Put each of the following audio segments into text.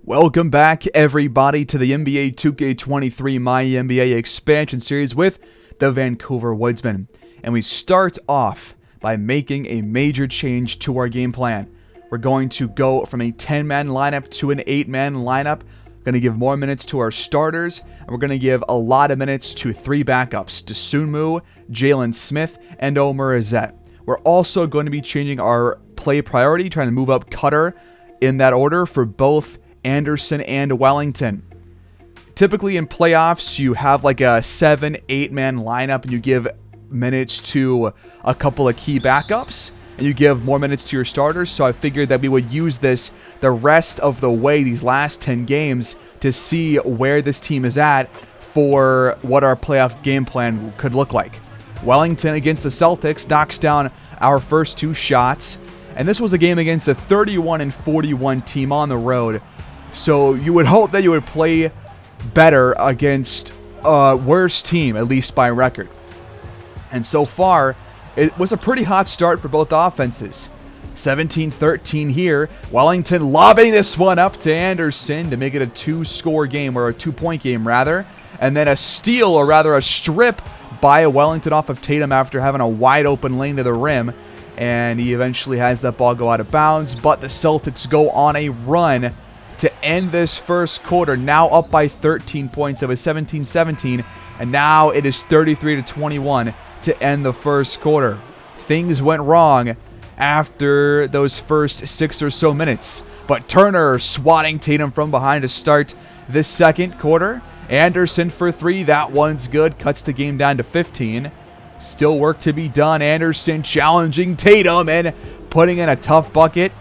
Welcome back, everybody, to the NBA 2K23 MyNBA Expansion series with the Vancouver Woodsmen. And we start off by making a major change to our game plan. We're going to go from a 10-man lineup to an 8-man lineup. We're going to give more minutes to our starters, and we're going to give a lot of minutes to 3 backups, Dosunmu, Jalen Smith, and Omer Azette. We're also going to be changing our play priority, trying to move up Cutter in that order for both Anderson and Wellington. Typically in playoffs, you have like a 7-8 man lineup and you give minutes to a couple of key backups and you give more minutes to your starters. So I figured that we would use this the rest of the way, these last 10 games, to see where this team is at for what our playoff game plan could look like. Wellington against the Celtics knocks down our first 2 shots, and this was a game against a 31-41 team on the road. So you would hope that you would play better against a worse team, at least by record. And so far, it was a pretty hot start for both offenses. 17-13 here. Wellington lobbing this one up to Anderson to make it a 2-score game, or a 2-point game rather. And then a steal, or rather a strip, by Wellington off of Tatum after having a wide open lane to the rim. And he eventually has that ball go out of bounds. But the Celtics go on a run to end this first quarter, now up by 13 points. It was 17-17, and now it is 33-21 to end the first quarter. Things went wrong after those first 6 or so minutes, but Turner swatting Tatum from behind to start this second quarter. Anderson for 3, that one's good, cuts the game down to 15. Still work to be done. Anderson challenging Tatum and putting in a tough bucket.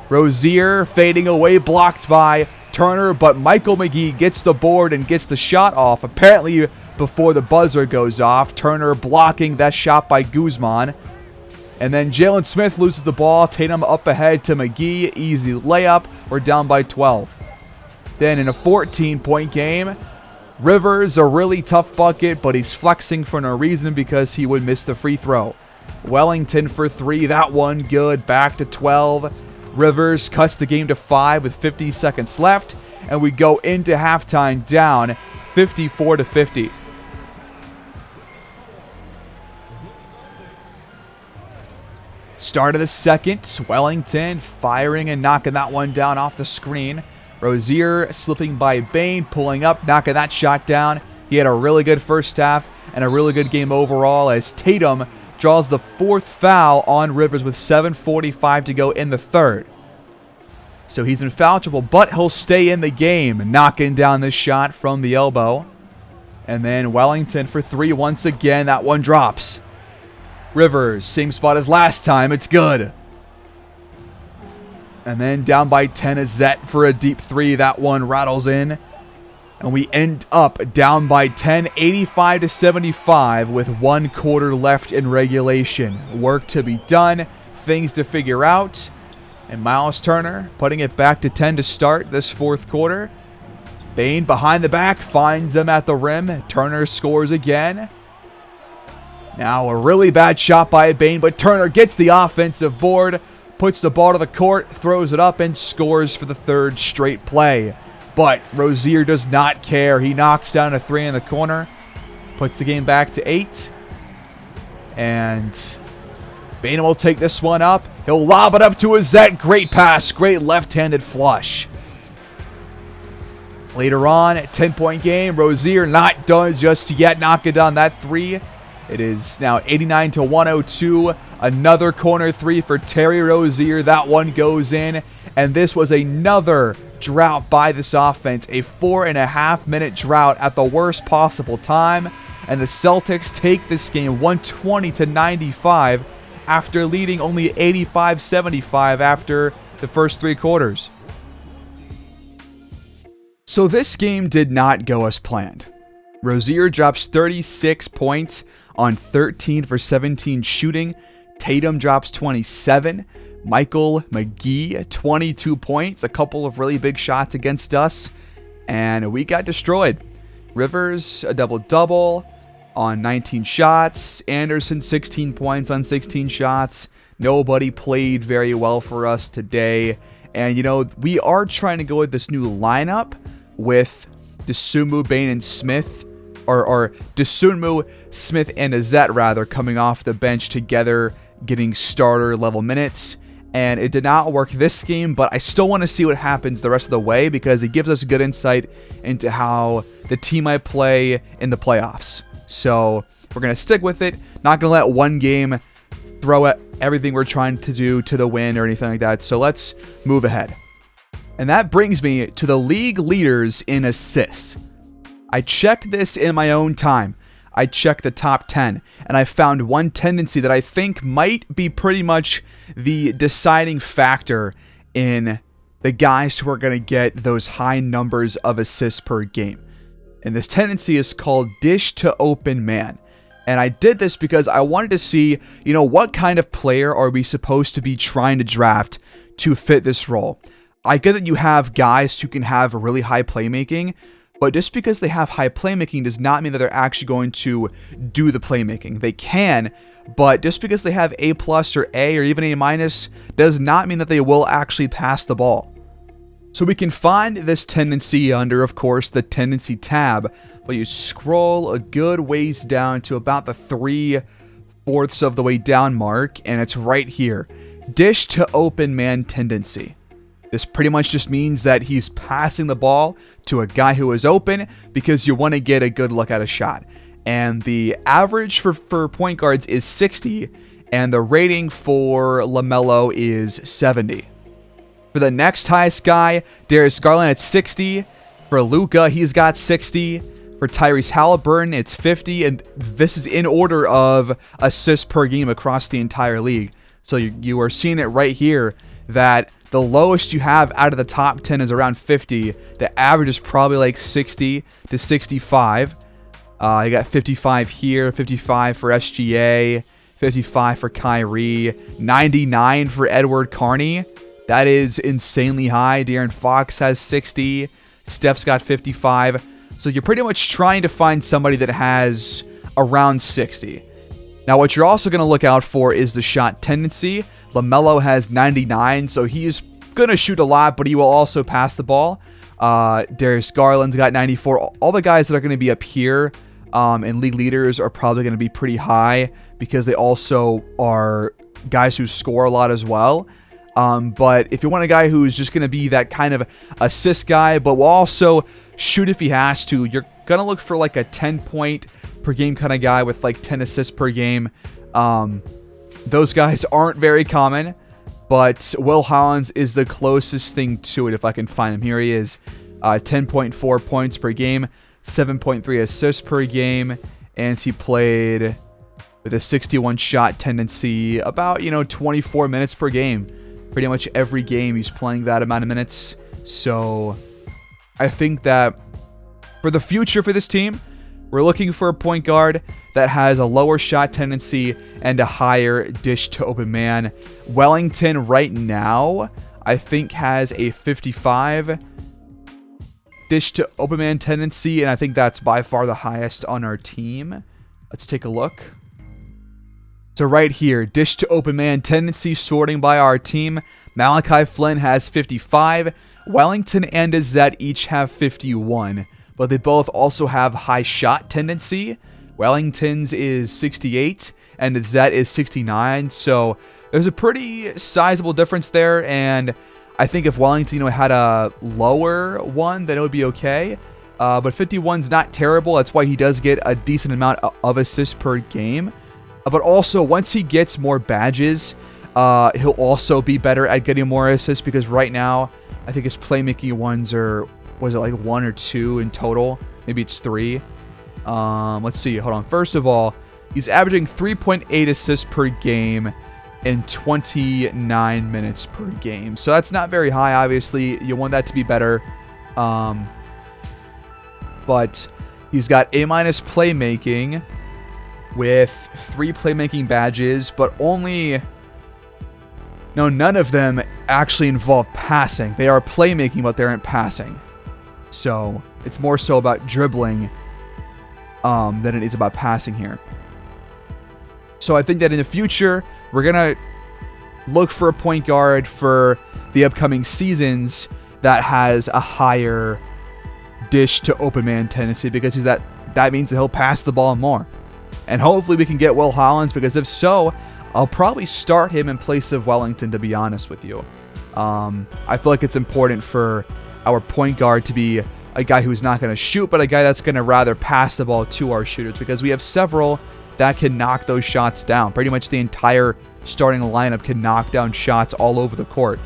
Rozier fading away, blocked by Turner, but Michael McGee gets the board and gets the shot off, apparently before the buzzer goes off. Turner blocking that shot by Guzman. And then Jalen Smith loses the ball. Tatum up ahead to McGee. Easy layup. We're down by 12. Then in a 14-point game, Rivers, a really tough bucket, but he's flexing for no reason because he would miss the free throw. Wellington for 3, that one good, back to 12. Rivers cuts the game to 5 with 50 seconds left, and we go into halftime down 54-50. Start of the second, Wellington firing and knocking that one down off the screen. Rozier slipping by Bane, pulling up, knocking that shot down. He had a really good first half and a really good game overall as Tatum draws the 4th foul on Rivers with 7:45 to go in the third. So he's in foul trouble, but he'll stay in the game, knocking down this shot from the elbow. And then Wellington for 3 once again. That one drops. Rivers, same spot as last time. It's good. And then down by 10 is Zet for a deep 3. That one rattles in. And we end up down by 10, 85-75 with 1 quarter left in regulation. Work to be done, things to figure out. And Miles Turner putting it back to 10 to start this 4th quarter. Bane behind the back finds him at the rim. Turner scores again. Now a really bad shot by Bane, but Turner gets the offensive board, puts the ball to the court, throws it up, and scores for the 3rd straight play. But Rozier does not care. He knocks down a 3 in the corner, puts the game back to 8. And Bane will take this one up. He'll lob it up to Azette. Great pass. Great left-handed flush. Later on, 10-point game. Rozier not done just yet, knocking down that 3. It is now 89-102. Another corner 3 for Terry Rozier. That one goes in. And this was another drought by this offense. A 4.5-minute drought at the worst possible time. And the Celtics take this game 120-95 after leading only 85-75 after the first 3 quarters. So this game did not go as planned. Rozier drops 36 points on 13 for 17 shooting. Tatum drops 27. Michael McGee, 22 points. A couple of really big shots against us. And we got destroyed. Rivers, a double-double on 19 shots. Anderson, 16 points on 16 shots. Nobody played very well for us today. And, we are trying to go with this new lineup with Dosunmu, Bain, and Smith. Or Dosunmu, Smith, and Azette, rather, coming off the bench together, getting starter level minutes. And it did not work this game, but I still want to see what happens the rest of the way because it gives us good insight into how the team might play in the playoffs. So we're going to stick with it. Not going to let one game throw at everything we're trying to do to the win or anything like that. So let's move ahead. And that brings me to the league leaders in assists. I checked this in my own time. I checked the top 10, and I found one tendency that I think might be pretty much the deciding factor in the guys who are going to get those high numbers of assists per game. And this tendency is called dish to open man. And I did this because I wanted to see, what kind of player are we supposed to be trying to draft to fit this role. I get that you have guys who can have really high playmaking, but just because they have high playmaking does not mean that they're actually going to do the playmaking. They can, but just because they have A+ or A or even A- does not mean that they will actually pass the ball. So we can find this tendency under, of course, the tendency tab, but you scroll a good ways down to about the 3/4 of the way down mark, and it's right here. Dish to open man tendency. This pretty much just means that he's passing the ball to a guy who is open because you want to get a good look at a shot. And the average for point guards is 60, and the rating for LaMelo is 70. For the next highest guy, Darius Garland at 60. For Luka, he's got 60. For Tyrese Halliburton, it's 50. And this is in order of assists per game across the entire league. So you are seeing it right here that the lowest you have out of the top 10 is around 50. The average is probably like 60 to 65. You got 55 here, 55 for SGA, 55 for Kyrie, 99 for Edward Carney. That is insanely high. De'Aaron Fox has 60. Steph's got 55. So you're pretty much trying to find somebody that has around 60. Now, what you're also going to look out for is the shot tendency. LaMelo has 99, so he's going to shoot a lot, but he will also pass the ball. Darius Garland's got 94. All the guys that are going to be up here and league leaders are probably going to be pretty high because they also are guys who score a lot as well. But if you want a guy who's just going to be that kind of assist guy, but will also shoot if he has to, you're going to look for like a 10-point per game kind of guy with like 10 assists per game. Those guys aren't very common, but Will Hollins is the closest thing to it if I can find him. Here he is, 10.4 points per game, 7.3 assists per game, and he played with a 61 shot tendency about, 24 minutes per game. Pretty much every game he's playing that amount of minutes. So I think that for the future for this team, we're looking for a point guard that has a lower shot tendency and a higher dish to open man. Wellington right now, I think, has a 55 dish to open man tendency, and I think that's by far the highest on our team. Let's take a look. So right here, dish to open man tendency sorting by our team. Malachi Flynn has 55. Wellington and Azette each have 51. But they both also have high shot tendency. Wellington's is 68 and Azette is 69. So there's a pretty sizable difference there. And I think if Wellington had a lower one, then it would be okay. But 51's not terrible. That's why he does get a decent amount of assists per game. But also, once he gets more badges, he'll also be better at getting more assists because right now, I think his playmaking ones are, was it like 1 or 2 in total? Maybe it's 3. Let's see. Hold on. First of all, he's averaging 3.8 assists per game in 29 minutes per game. So that's not very high, obviously. You want that to be better. But he's got A- playmaking with 3 playmaking badges, but only... No, none of them actually involve passing. They are playmaking, but they aren't passing. So it's more so about dribbling than it is about passing here. So I think that in the future, we're going to look for a point guard for the upcoming seasons that has a higher dish to open man tendency, because that means that he'll pass the ball more. And hopefully we can get Will Hollins, because if so, I'll probably start him in place of Wellington, to be honest with you. I feel like it's important for our point guard to be a guy who's not going to shoot, but a guy that's going to rather pass the ball to our shooters, because we have several that can knock those shots down. Pretty much the entire starting lineup can knock down shots all over the court.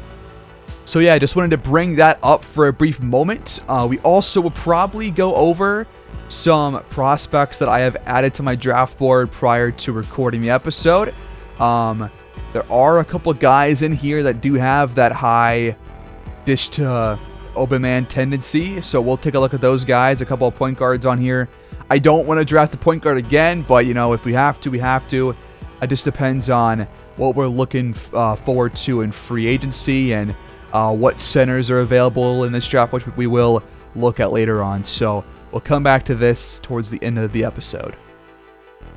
So yeah, I just wanted to bring that up for a brief moment. We also will probably go over some prospects that I have added to my draft board prior to recording the episode. There are a couple of guys in here that do have that high dish to open man tendency, so we'll take a look at those guys. A couple of point guards on here. I don't want to draft the point guard again, but if we have to, we have to. It just depends on what we're looking forward to in free agency and what centers are available in this draft, which we will look at later on. So we'll come back to this towards the end of the episode.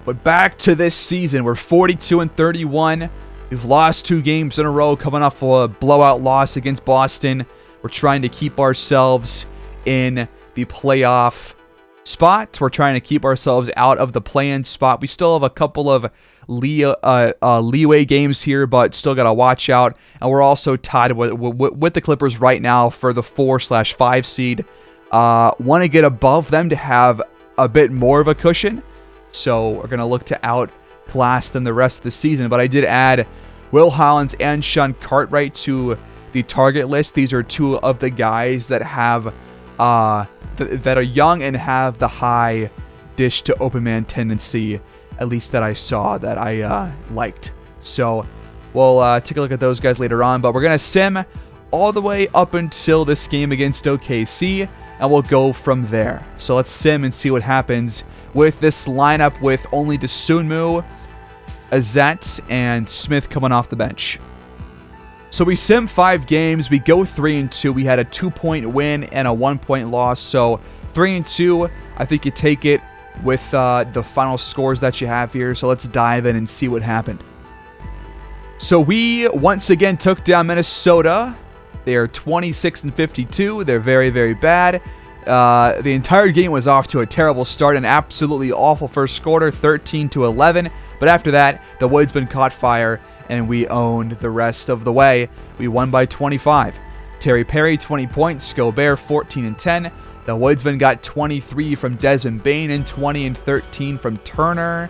But back to this season, we're 42-31. We've lost 2 games in a row, coming off a blowout loss against Boston. We're trying to keep ourselves in the playoff spot. We're trying to keep ourselves out of the play-in spot. We still have a couple of leeway games here, but still got to watch out. And we're also tied with the Clippers right now for the 4/5 seed. Want to get above them to have a bit more of a cushion. So we're going to look to outclass them the rest of the season. But I did add Will Hollins and Sean Cartwright to the target list. These are 2 of the guys that have that are young and have the high dish to open man tendency, at least that I saw, that I liked. So we'll take a look at those guys later on. But we're going to sim all the way up until this game against OKC, and we'll go from there. So let's sim and see what happens with this lineup, with only Dosunmu, Azette, and Smith coming off the bench. So we sim 5 games. We go 3-2. We had a 2-point win and a 1-point loss. So 3-2. I think you take it with the final scores that you have here. So let's dive in and see what happened. So we once again took down Minnesota. They are 26-52. They're very, very bad. The entire game was off to a terrible start, an absolutely awful first quarter, 13-11. But after that, the Woodsmen caught fire, and we owned the rest of the way. We won by 25. Terry Perry, 20 points. Gobert, 14 and 10. The Woodsmen got 23 from Desmond Bane and 20 and 13 from Turner.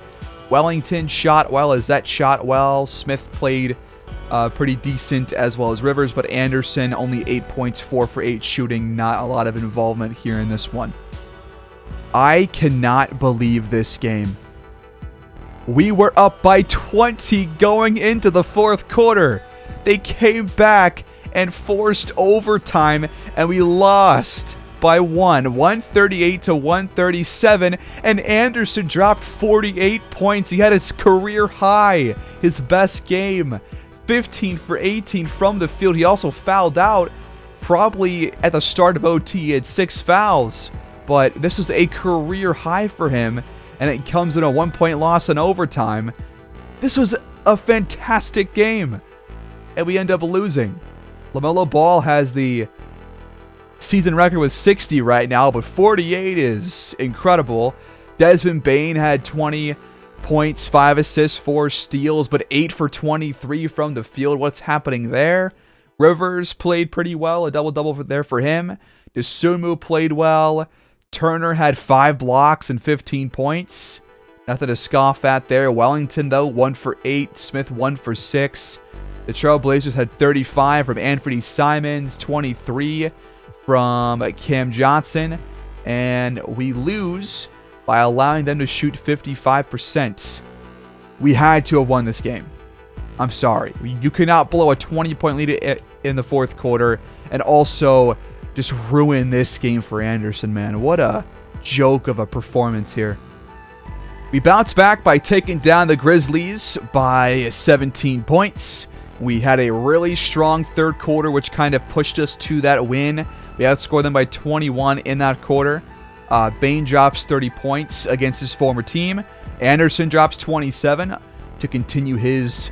Wellington shot well. Azette shot well. Smith played pretty decent, as well as Rivers, but Anderson only 8 points, 4 for 8 shooting. Not a lot of involvement here in this one. I cannot believe this game. We were up by 20 going into the fourth quarter. They came back and forced overtime, and we lost by 138-137, and Anderson dropped 48 points. He had his career high, his best game, 15 for 18 from the field. He also fouled out probably at the start of OT. He had 6 fouls, but this was a career high for him, and it comes in a 1-point loss in overtime. This was a fantastic game, and we end up losing. LaMelo Ball has the season record with 60 right now, but 48 is incredible. Desmond Bane had 20 points, 5 assists, 4 steals, but 8 for 23 from the field. What's happening there? Rivers played pretty well, a double-double there for him. Dosunmu played well. Turner had 5 blocks and 15 points. Nothing to scoff at there. Wellington, though, 1 for 8. Smith, 1 for 6. The Trailblazers had 35 from Anthony Simons, 23 from Cam Johnson, and we lose by allowing them to shoot 55%. We had to have won this game. I'm sorry. You cannot blow a 20-point lead in the fourth quarter and also just ruin this game for Anderson, man. What a joke of a performance here. We bounced back by taking down the Grizzlies by 17 points. We had a really strong third quarter, which kind of pushed us to that win. We outscored them by 21 in that quarter. Bane drops 30 points against his former team. Anderson drops 27 to continue his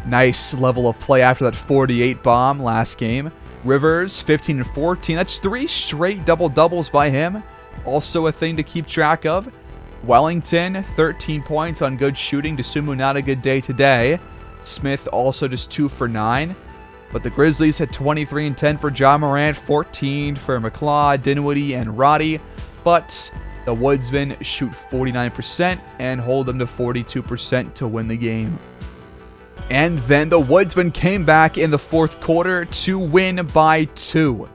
Nice level of play after that 48 bomb last game. Rivers, 15 and 14. That's 3 straight double-doubles by him. Also a thing to keep track of. Wellington, 13 points on good shooting. Dosunmu, not a good day today. Smith also just 2 for 9. But the Grizzlies had 23 and 10 for Ja Morant, 14 for McClaw, Dinwiddie, and Roddy. But the Woodsmen shoot 49% and hold them to 42% to win the game. And then the Woodsmen came back in the fourth quarter to win by 2.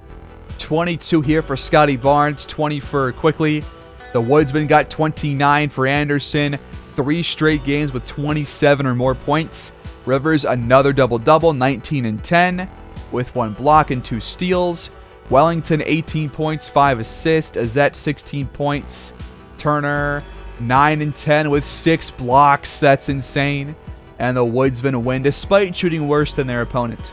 22 here for Scotty Barnes, 20 for Quickly. The Woodsmen got 29 for Anderson, 3 straight games with 27 or more points. Rivers, another double-double, 19 and 10, with 1 block and 2 steals. Wellington, 18 points, 5 assists. Azette, 16 points. Turner, 9 and 10 with 6 blocks. That's insane. And the Woodsmen win despite shooting worse than their opponent.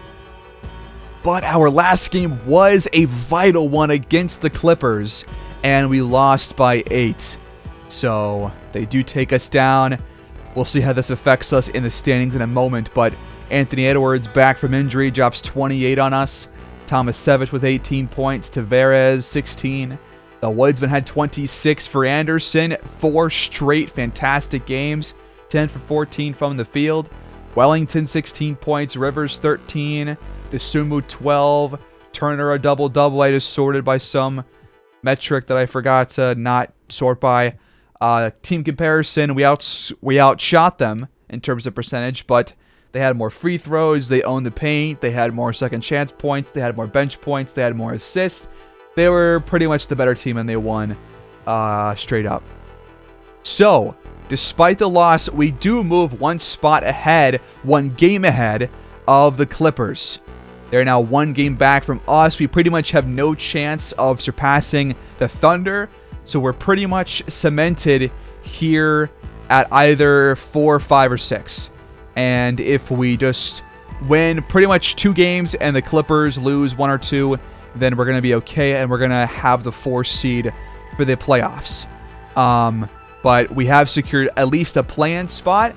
But our last game was a vital one against the Clippers, and we lost by 8. So they do take us down. We'll see how this affects us in the standings in a moment, but Anthony Edwards, back from injury, drops 28 on us. Tomasevich with 18 points. Tavares, 16. The Woodsmen had 26 for Anderson. 4 straight fantastic games. 10 for 14 from the field. Wellington, 16 points. Rivers, 13. Dosunmu, 12. Turner, a double-double. I just sorted by some metric that I forgot to not sort by. Team comparison, we outshot them in terms of percentage, but they had more free throws, they owned the paint, they had more second chance points, they had more bench points, they had more assists. They were pretty much the better team, and they won straight up. So, despite the loss, we do move 1 spot ahead, 1 game ahead of the Clippers. They're now 1 game back from us. We pretty much have no chance of surpassing the Thunder. So we're pretty much cemented here at either 4, 5, or 6. And if we just win pretty much 2 games and the Clippers lose 1 or 2, then we're going to be okay, and we're going to have the 4th seed for the playoffs. But we have secured at least a play-in spot.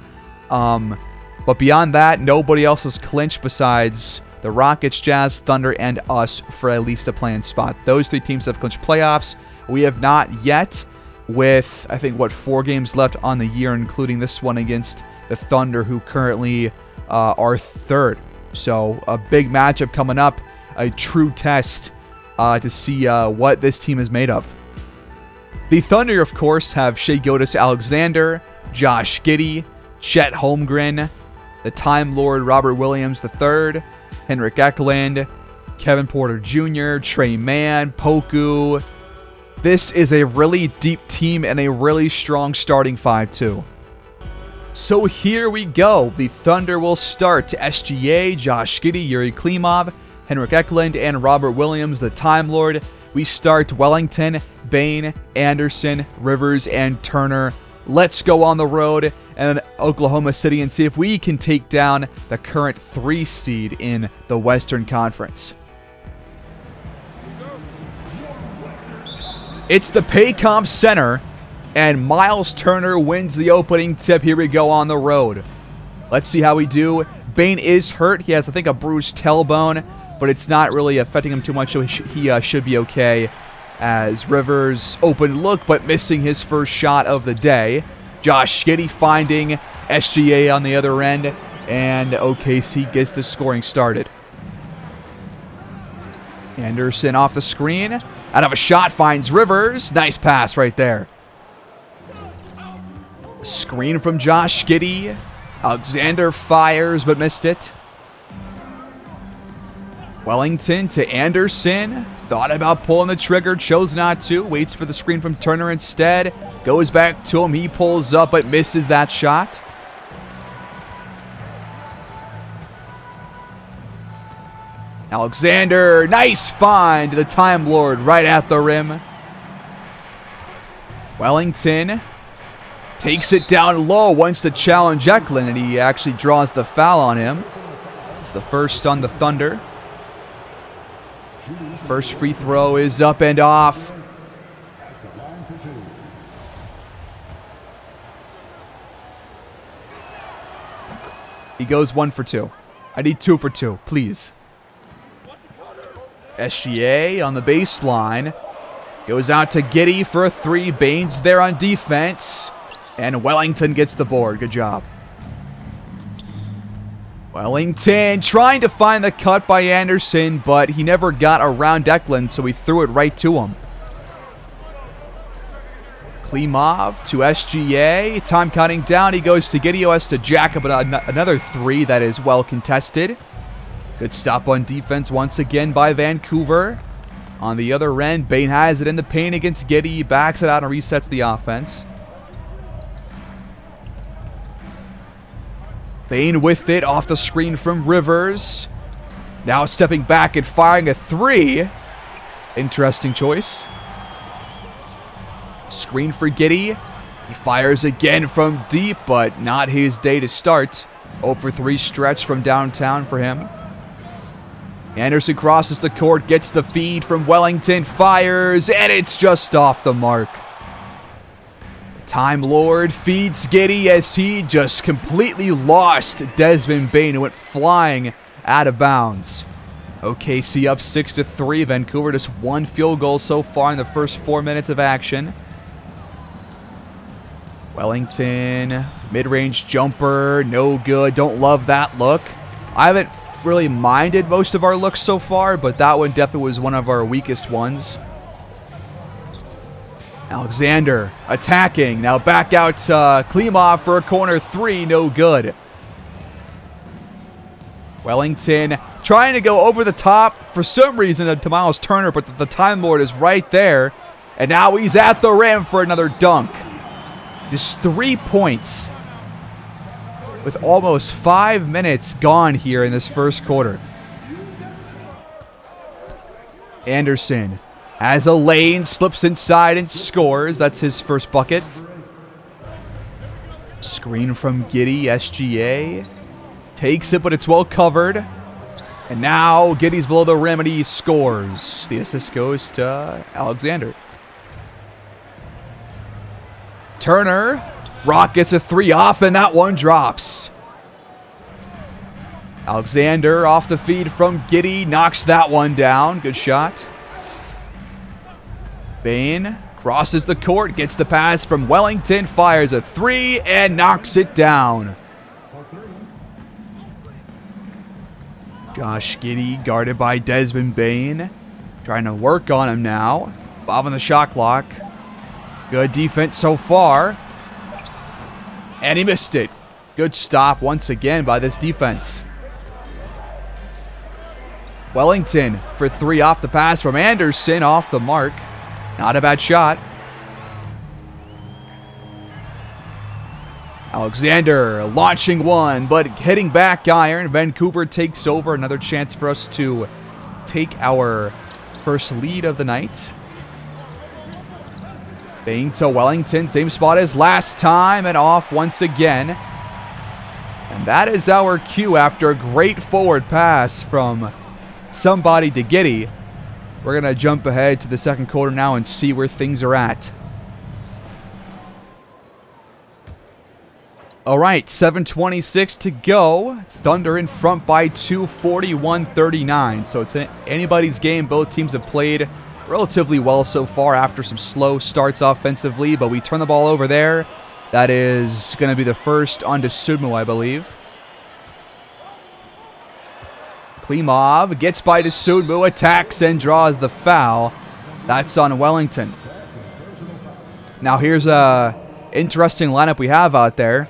But beyond that, nobody else has clinched besides the Rockets, Jazz, Thunder, and us for at least a play-in spot. Those 3 teams have clinched playoffs. We have not yet, with, I think, 4 games left on the year, including this one against the Thunder, who currently are 3rd. So a big matchup coming up, a true test to see what this team is made of. The Thunder, of course, have Shai Gilgeous-Alexander, Josh Giddey, Chet Holmgren, the Time Lord Robert Williams III, Henrik Eklund, Kevin Porter Jr., Trey Mann, Poku. This is a really deep team and a really strong starting 5 too. So here we go. The Thunder will start SGA, Josh Giddey, Yuri Klimov, Henrik Eklund, and Robert Williams, the Time Lord. We start Wellington, Bane, Anderson, Rivers, and Turner. Let's go on the road and Oklahoma City and see if we can take down the current 3 seed in the Western Conference. It's the Paycom Center, and Miles Turner wins the opening tip. Here we go on the road. Let's see how we do. Bane is hurt. He has, I think, a bruised tailbone, but it's not really affecting him too much, so he should be okay. As Rivers open look, but missing his first shot of the day. Josh Giddey finding SGA on the other end, and OKC gets the scoring started. Anderson off the screen. Out of a shot, finds Rivers. Nice pass right there. Screen from Josh Giddey. Alexander fires, but missed it. Wellington to Anderson. Thought about pulling the trigger, chose not to. Waits for the screen from Turner instead. Goes back to him. He pulls up, but misses that shot. Alexander, nice find. The Time Lord right at the rim. Wellington takes it down low, wants to challenge Eklund, and he actually draws the foul on him. It's the first on the Thunder. First free throw is up and off. He goes 1 for 2. I need 2 for 2, please. SGA on the baseline. Goes out to Giddey for a 3. Baines there on defense. And Wellington gets the board. Good job. Wellington trying to find the cut by Anderson, but he never got around Declan, so he threw it right to him. Klimov to SGA. Time counting down. He goes to Giddey, has to jack up another 3 that is well contested. Good stop on defense once again by Vancouver. On the other end, Bain has it in the paint against Giddey. Backs it out and resets the offense. Bain with it off the screen from Rivers. Now stepping back and firing a 3. Interesting choice. Screen for Giddey. He fires again from deep, but not his day to start. 0 for 3 stretch from downtown for him. Anderson crosses the court, gets the feed from Wellington, fires, and it's just off the mark. Time Lord feeds Giddey as he just completely lost Desmond Bain, who went flying out of bounds. OKC up 6-3. Vancouver just 1 field goal so far in the first 4 minutes of action. Wellington, mid-range jumper, no good. Don't love that look. I haven't really minded most of our looks so far, but that one definitely was one of our weakest ones. Alexander attacking. Now back out Klimov for a corner 3. No good. Wellington trying to go over the top for some reason to Miles Turner, but the Time Lord is right there. And now he's at the rim for another dunk. Just 3 points with almost 5 minutes gone here in this first quarter. Anderson has a lane, slips inside and scores. That's his first bucket. Screen from Giddey, SGA. Takes it, but it's well covered. And now Giddey's below the rim and he scores. The assist goes to Alexander. Turner. Rock gets a 3 off and that one drops. Alexander off the feed from Giddey. Knocks that one down. Good shot. Bain crosses the court. Gets the pass from Wellington. Fires a 3 and knocks it down. Josh Giddey guarded by Desmond Bain. Trying to work on him now. Bob on the shot clock. Good defense so far. And he missed it. Good stop once again by this defense. Wellington for 3 off the pass from Anderson. Off the mark. Not a bad shot. Alexander launching one, but hitting back iron. Vancouver takes over. Another chance for us to take our first lead of the night. Bain to Wellington. Same spot as last time and off once again. And that is our cue after a great forward pass from somebody to Giddey. We're going to jump ahead to the second quarter now and see where things are at. All right, 7:26 to go. Thunder in front by 2, 41-39. So it's anybody's game. Both teams have played relatively well so far after some slow starts offensively, but we turn the ball over there. That is going to be the first on to Sudmo, I believe. Klimov gets by Desudmu, attacks and draws the foul. That's on Wellington. Now here's a interesting lineup we have out there.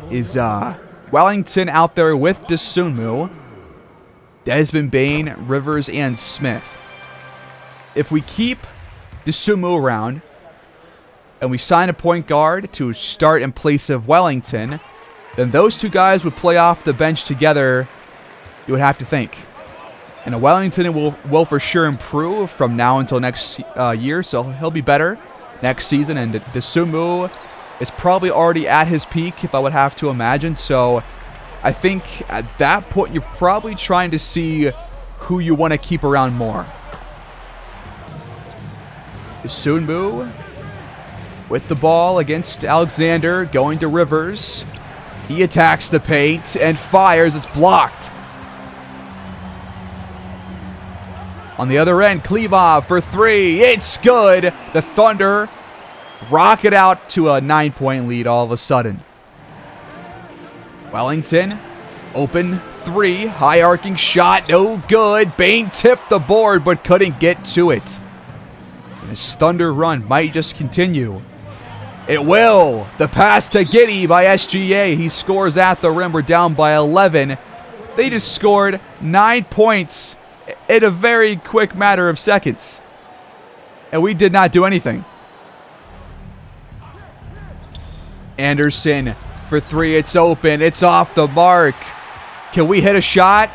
Is Wellington out there with Desudmu, Desmond Bain, Rivers, and Smith. If we keep Desudmu around and we sign a point guard to start in place of Wellington, then those two guys would play off the bench together, you would have to think. And Wellington will for sure improve from now until next year, so he'll be better next season. And Desudmu is probably already at his peak, if I would have to imagine. So I think at that point, you're probably trying to see who you want to keep around more. Desudmu with the ball against Alexander, going to Rivers. He attacks the paint and fires. It's blocked. On the other end, Klimov for three. It's good. The Thunder rocket out to a 9-point lead all of a sudden. Wellington, open three. High arcing shot. No good. Bain tipped the board but couldn't get to it. And this Thunder run might just continue. It will. The pass to Giddey by SGA. He scores at the rim. We're down by 11. They just scored 9 points in a very quick matter of seconds. And we did not do anything. Anderson for three. It's open. It's off the mark. Can we hit a shot?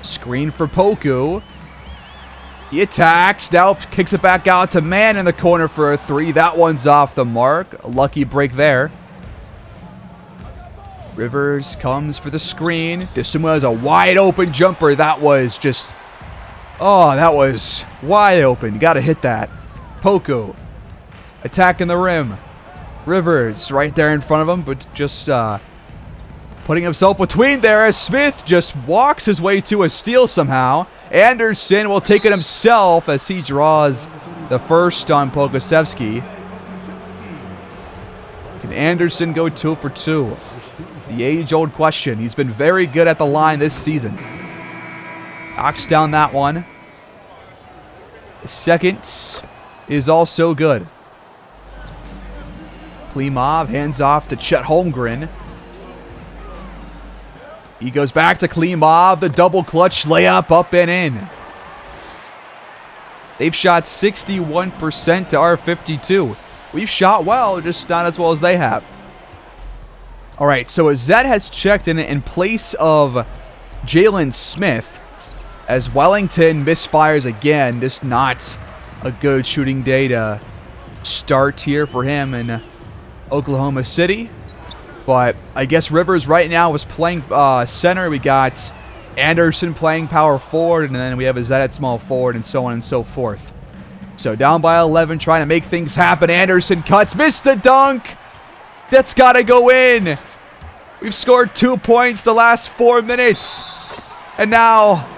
Screen for Poku. He attacks. Now kicks it back out to Mann in the corner for a three. That one's off the mark. A lucky break there. Rivers comes for the screen. Desuma has a wide open jumper. That was just... oh, that was wide open. You got to hit that. Poku attacking the rim. Rivers right there in front of him, but just putting himself between there as Smith just walks his way to a steal somehow. Anderson will take it himself as he draws the first on Pokusevski. Can Anderson go 2 for 2? The age-old question. He's been very good at the line this season. Knocks down that one. The second is also good. Klimov hands off to Chet Holmgren. He goes back to Klimov. The double clutch layup up and in. They've shot 61% to our 52. We've shot well, just not as well as they have. All right, so Azette has checked in place of Jalen Smith as Wellington misfires again. Just not a good shooting day to start here for him in Oklahoma City. But I guess Rivers right now is playing center. We got Anderson playing power forward, and then we have Azette at small forward, and so on and so forth. So down by 11, trying to make things happen. Anderson cuts, missed the dunk. That's got to go in. We've scored 2 points the last 4 minutes. And now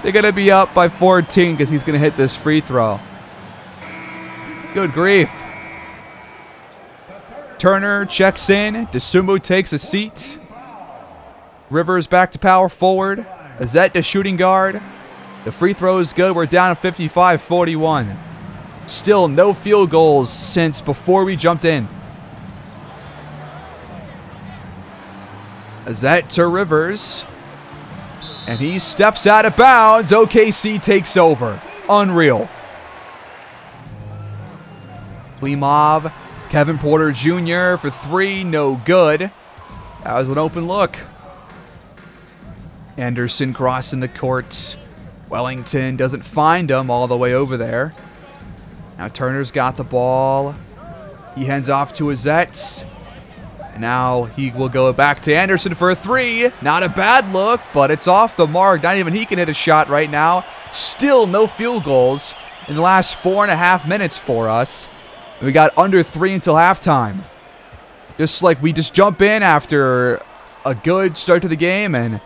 they're going to be up by 14 because he's going to hit this free throw. Good grief. Turner checks in. Desumbu takes a seat. Rivers back to power forward. Azette to shooting guard. The free throw is good. We're down at 55-41. Still no field goals since before we jumped in. Azette to Rivers. And he steps out of bounds. OKC takes over. Unreal. Klimov. Kevin Porter Jr. for three. No good. That was an open look. Anderson crossing the courts. Wellington doesn't find him all the way over there. Now Turner's got the ball. He hands off to Azette. And now he will go back to Anderson for a three. Not a bad look, but it's off the mark. Not even he can hit a shot right now. Still no field goals in the last 4.5 minutes for us. We got under 3 until halftime. Just like we just jump in after a good start to the game, and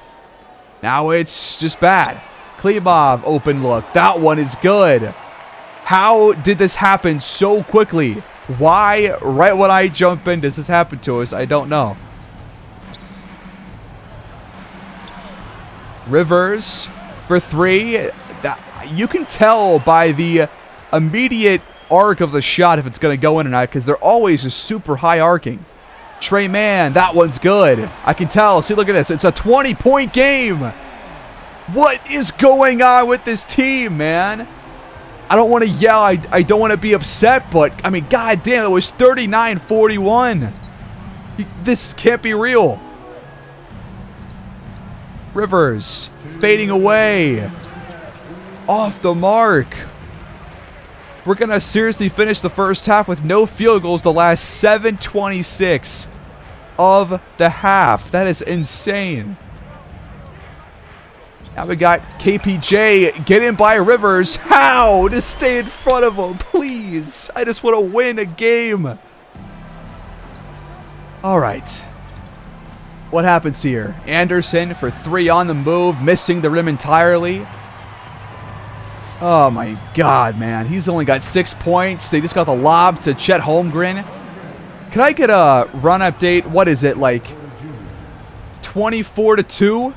now it's just bad. Klimov, open look. That one is good. How did this happen so quickly? Why, right when I jump in, does this happen to us? I don't know. Rivers for three. You can tell by the immediate arc of the shot if it's going to go in or not, because they're always just super high arcing. Trey Mann, that one's good. I can tell. See, look at this. It's a 20-point game. What is going on with this team, man? I don't want to yell. I don't want to be upset, but, I mean, goddamn, it was 39-41. This can't be real. Rivers fading away. Off the mark. We're going to seriously finish the first half with no field goals the last 7:26 of the half. That is insane. Now we got KPJ getting by Rivers. How? Just stay in front of him, please. I just want to win a game. All right. What happens here? Anderson for 3 on the move, missing the rim entirely. Oh my God, man. He's only got 6 points. They just got the lob to Chet Holmgren. Can I get a run update? What is it, like 24-2?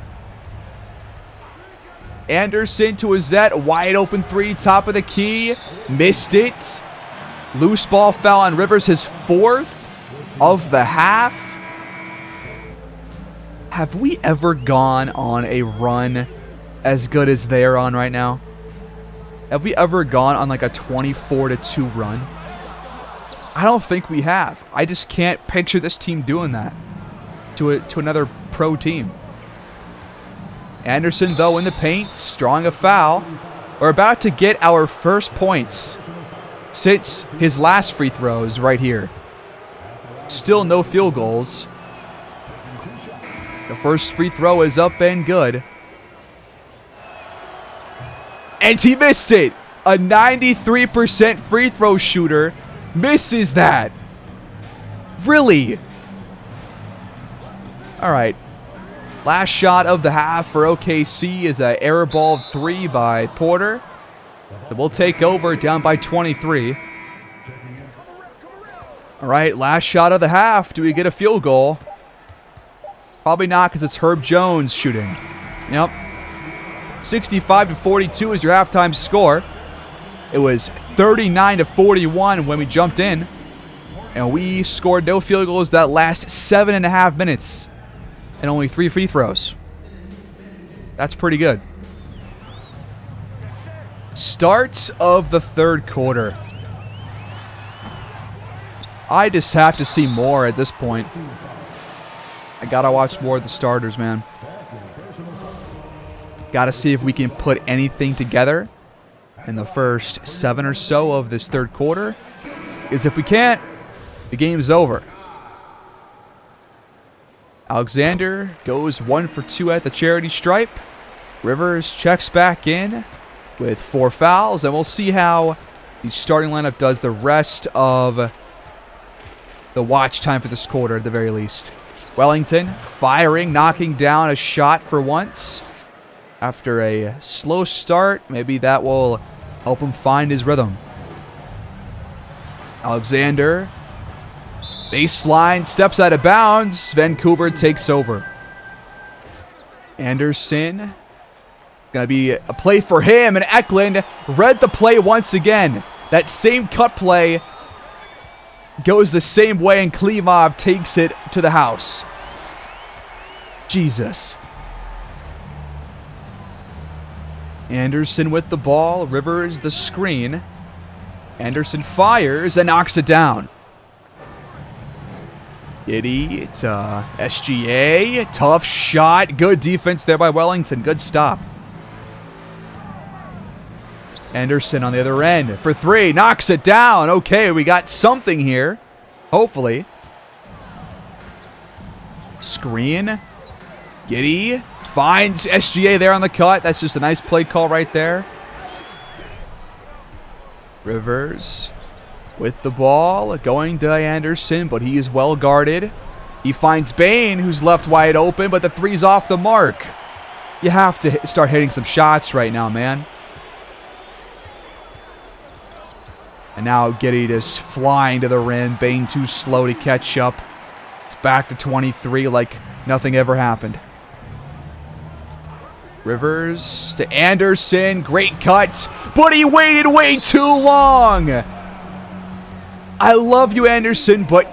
Anderson to Azette, wide open 3, top of the key. Missed it. Loose ball foul on Rivers, his 4th of the half. Have we ever gone on a run as good as they're on right now? Have we ever gone on like a 24-2 run? I don't think we have. I just can't picture this team doing that to another pro team. Anderson, though, in the paint, drawing a foul. We're about to get our first points since his last free throws right here. Still no field goals. The first free throw is up and good. And he missed it. A 93% free throw shooter misses that. Really? All right. Last shot of the half for OKC is an air ball 3 by Porter. So we'll take over down by 23. All right, last shot of the half. Do we get a field goal? Probably not, because it's Herb Jones shooting. Yep. 65-42 is your halftime score. It was 39-41 when we jumped in. And we scored no field goals that last 7.5 minutes. And only 3 free throws. That's pretty good. Start of the third quarter. I just have to see more at this point. I gotta watch more of the starters, man. Gotta see if we can put anything together in the first 7 or so of this third quarter. Because if we can't, the game's over. Alexander goes 1 for 2 at the charity stripe. Rivers checks back in with 4 fouls. And we'll see how the starting lineup does the rest of the watch time for this quarter at the very least. Wellington firing, knocking down a shot for once. After a slow start, maybe that will help him find his rhythm. Alexander, baseline, steps out of bounds. Vancouver takes over. Anderson, gonna be a play for him, and Eklund read the play once again. That same cut play goes the same way, and Klimov takes it to the house. Jesus. Anderson with the ball. Rivers the screen. Anderson fires and knocks it down. Giddy to SGA. Tough shot. Good defense there by Wellington. Good stop. Anderson on the other end for 3. Knocks it down. Okay, we got something here. Hopefully. Screen. Giddy finds SGA there on the cut. That's just a nice play call right there. Rivers with the ball. Going to Anderson, but he is well guarded. He finds Bain, who's left wide open, but the 3's off the mark. You have to start hitting some shots right now, man. And now Giddy just flying to the rim. Bain too slow to catch up. It's back to 23 like nothing ever happened. Rivers to Anderson. Great cut. But he waited way too long. I love you, Anderson, but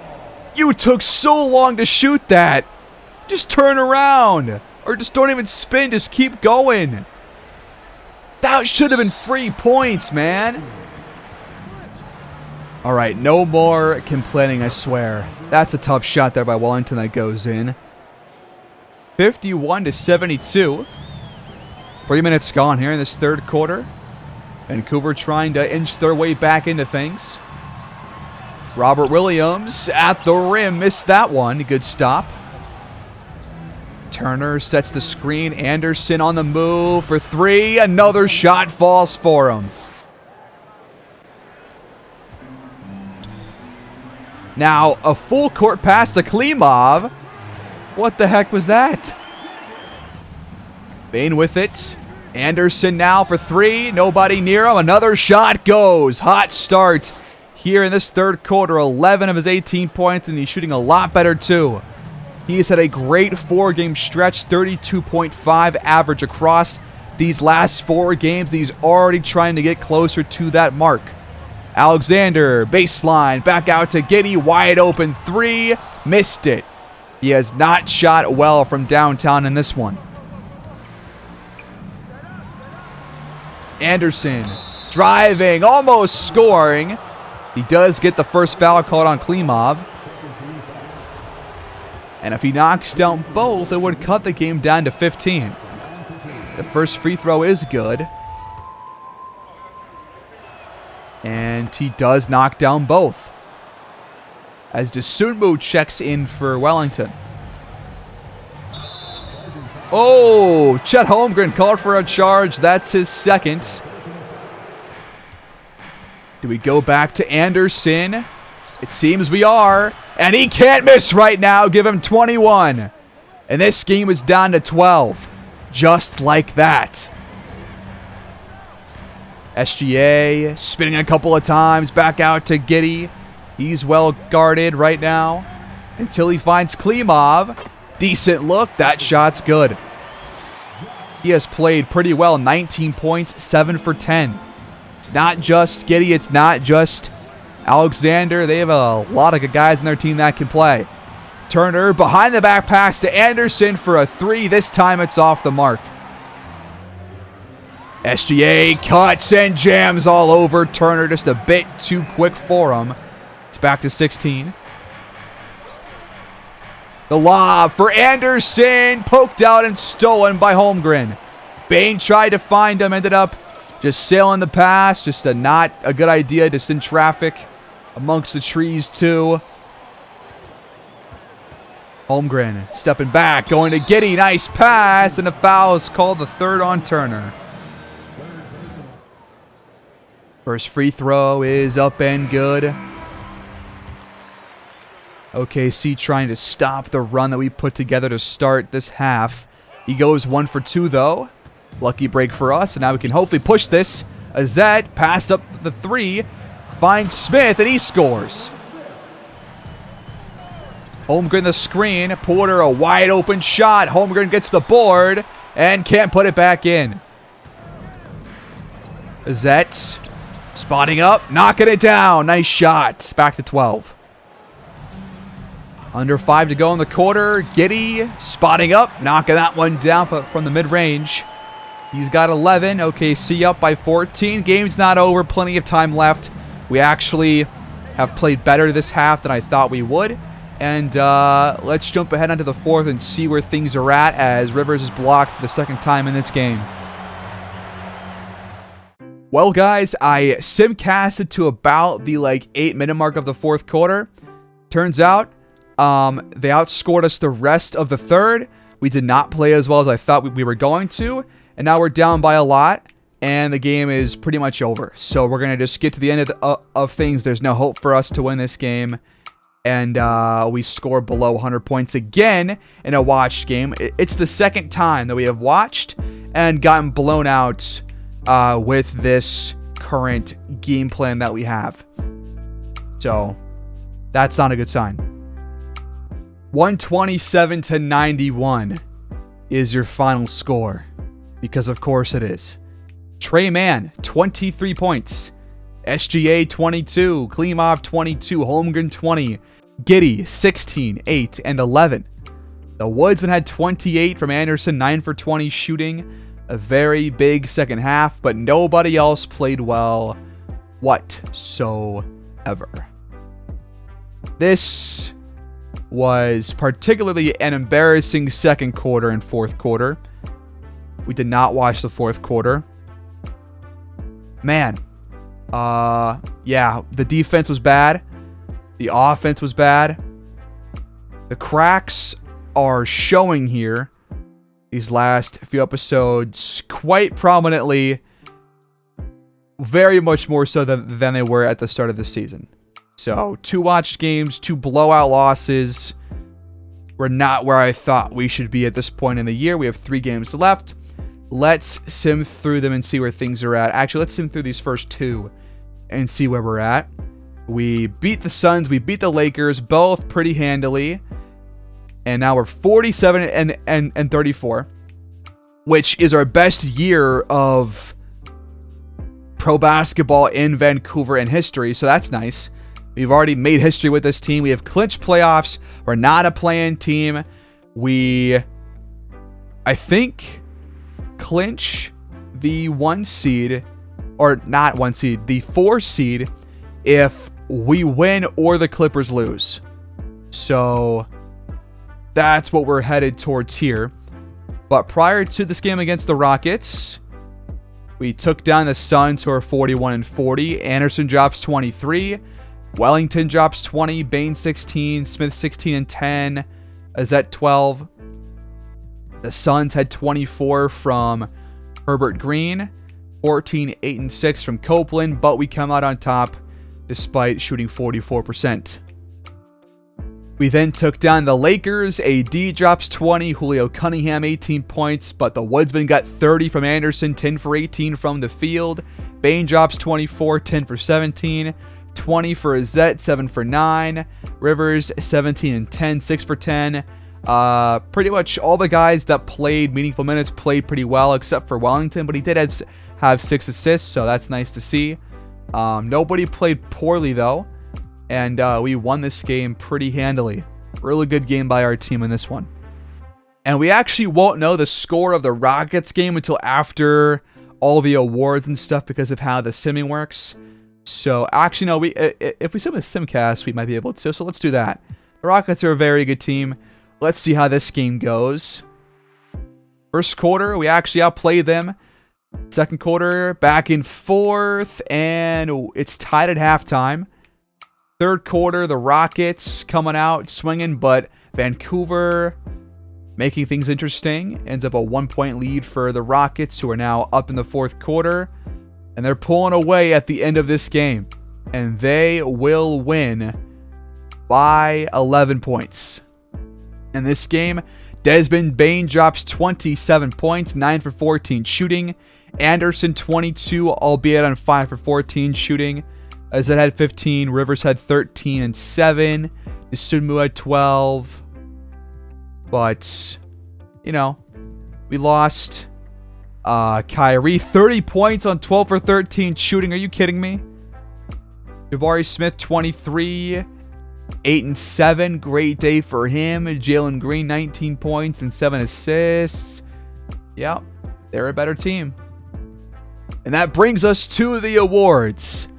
you took so long to shoot that. Just turn around. Or just don't even spin. Just keep going. That should have been free points, man. All right, no more complaining, I swear. That's a tough shot there by Wellington that goes in. 51-72. 3 minutes gone here in this third quarter. Vancouver trying to inch their way back into things. Robert Williams at the rim. Missed that one. Good stop. Turner sets the screen. Anderson on the move for 3. Another shot falls for him. Now, a full court pass to Klimov. What the heck was that? Bain with it. Anderson now for three. Nobody near him. Another shot goes. Hot start here in this third quarter. 11 of his 18 points, and he's shooting a lot better too. He has had a great 4-game stretch, 32.5 average across these last 4 games. He's already trying to get closer to that mark. Alexander, baseline, back out to Giddey, wide open three, missed it. He has not shot well from downtown in this one. Anderson, driving, almost scoring. He does get the first foul called on Klimov. And if he knocks down both, it would cut the game down to 15. The first free throw is good. And he does knock down both. As Desunmu checks in for Wellington. Oh, Chet Holmgren called for a charge. That's his second. Do we go back to Anderson? It seems we are. And he can't miss right now. Give him 21. And this game is down to 12. Just like that. SGA spinning a couple of times. Back out to Giddey. He's well guarded right now. Until he finds Klimov. Decent look. That shot's good. He has played pretty well. 19 points, 7 for 10. It's not just Giddey. It's not just Alexander. They have a lot of good guys in their team that can play. Turner behind the back pass to Anderson for a three. This time it's off the mark. SGA cuts and jams all over Turner. Just a bit too quick for him. It's back to 16. The lob for Anderson. Poked out and stolen by Holmgren. Bain tried to find him. Ended up just sailing the pass. Just not a good idea. Just in traffic amongst the trees too. Holmgren stepping back. Going to Giddey. Nice pass. And a foul is called, the third on Turner. First free throw is up and good. OKC trying to stop the run that we put together to start this half. He goes 1 for 2 though. Lucky break for us, and now we can hopefully push this. Azet passed up the three, finds Smith, and he scores. Holmgren the screen. Porter a wide open shot. Holmgren gets the board and can't put it back in. Azet spotting up, knocking it down. Nice shot. Back to 12. Under 5 to go in the quarter. Giddey spotting up, knocking that one down from the mid-range. He's got 11. OKC up by 14. Game's not over. Plenty of time left. We actually have played better this half than I thought we would. And let's jump ahead onto the fourth and see where things are at as Rivers is blocked for the second time in this game. Well, guys, I simcasted to about the 8-minute mark of the fourth quarter. Turns out they outscored us the rest of the third. We did not play as well as I thought we were going to. And now we're down by a lot. And the game is pretty much over. So we're going to just get to the end of things. There's no hope for us to win this game. And we score below 100 points again in a watched game. It's the second time that we have watched and gotten blown out with this current game plan that we have. So that's not a good sign. 127-91 is your final score. Because of course it is. Trey Mann, 23 points. SGA, 22. Klimov, 22. Holmgren, 20. Giddey, 16, 8, and 11. The Woodsmen had 28 from Anderson, 9 for 20 shooting. A very big second half, but nobody else played well whatsoever. This was particularly an embarrassing second quarter and fourth quarter. We did not watch the fourth quarter. Man. Yeah, the defense was bad. The offense was bad. The cracks are showing here. These last few episodes quite prominently. Very much more so than they were at the start of the season. So 2 watched games, 2 blowout losses. We're not where I thought we should be at this point in the year. We have 3 games left. Let's sim through them and see where things are at. Actually, let's sim through these first 2 and see where we're at. We beat the Suns. We beat the Lakers, both pretty handily. And now we're 47 and 34, which is our best year of pro basketball in Vancouver in history. So that's nice. We've already made history with this team. We have clinched playoffs. We're not a play-in team. I think, clinch the 1 seed, or not 1 seed, the 4 seed if we win or the Clippers lose. So that's what we're headed towards here. But prior to this game against the Rockets, we took down the Suns, who are 41 and 40. Anderson drops 23. Wellington drops 20, Bain 16, Smith 16 and 10, Azette 12. The Suns had 24 from Herbert Green, 14, 8 and 6 from Copeland, but we come out on top despite shooting 44%. We then took down the Lakers. AD drops 20, Julio Cunningham 18 points, but the Woodsmen got 30 from Anderson, 10 for 18 from the field. Bain drops 24, 10 for 17. 20 for Azette, 7 for 9. Rivers, 17 and 10, 6 for 10. Pretty much all the guys that played meaningful minutes played pretty well, except for Wellington, but he did have 6 assists, so that's nice to see. Nobody played poorly, though, and we won this game pretty handily. Really good game by our team in this one. And we actually won't know the score of the Rockets game until after all the awards and stuff because of how the simming works. So, actually, no, if we sim with Simcast, we might be able to. So, let's do that. The Rockets are a very good team. Let's see how this game goes. First quarter, we actually outplayed them. Second quarter, back and forth, and it's tied at halftime. Third quarter, the Rockets coming out swinging, but Vancouver making things interesting. Ends up a 1-point lead for the Rockets, who are now up in the fourth quarter. And they're pulling away at the end of this game. And they will win by 11 points. In this game, Desmond Bain drops 27 points, 9 for 14 shooting. Anderson 22, albeit on 5 for 14 shooting. Azette had 15. Rivers had 13 and 7. Desunmu had 12. But, you know, we lost. Kyrie, 30 points on 12 for 13 shooting. Are you kidding me? Jabari Smith, 23, 8 and 7. Great day for him. Jalen Green, 19 points and 7 assists. Yep, they're a better team. And that brings us to the awards.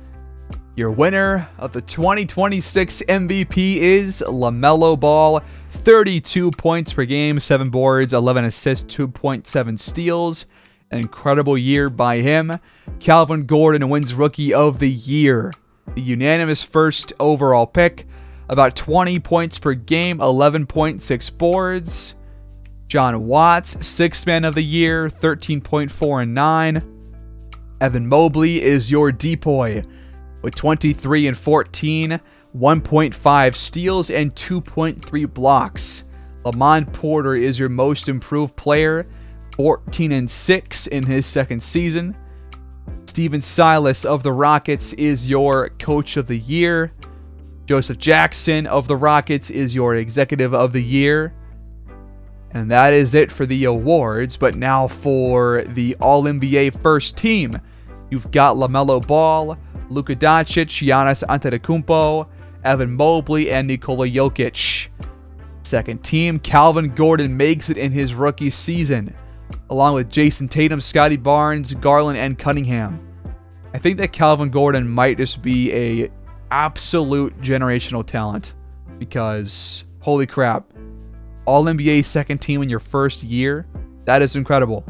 Your winner of the 2026 MVP is LaMelo Ball. 32 points per game, 7 boards, 11 assists, 2.7 steals. An incredible year by him. Calvin Gordon wins Rookie of the Year. The unanimous first overall pick. About 20 points per game, 11.6 boards. John Watts, 6th Man of the Year, 13.4 and 9. Evan Mobley is your depoy with 23 and 14, 1.5 steals, and 2.3 blocks. Lamont Porter is your most improved player, 14 and 6 in his second season. Steven Silas of the Rockets is your Coach of the Year. Joseph Jackson of the Rockets is your Executive of the Year. And that is it for the awards. But now for the All-NBA First Team. You've got LaMelo Ball, Luka Doncic, Giannis Antetokounmpo, Evan Mobley, and Nikola Jokic. Second team, Calvin Gordon makes it in his rookie season, along with Jason Tatum, Scotty Barnes, Garland, and Cunningham. I think that Calvin Gordon might just be a absolute generational talent because, holy crap, All-NBA second team in your first year, that is incredible.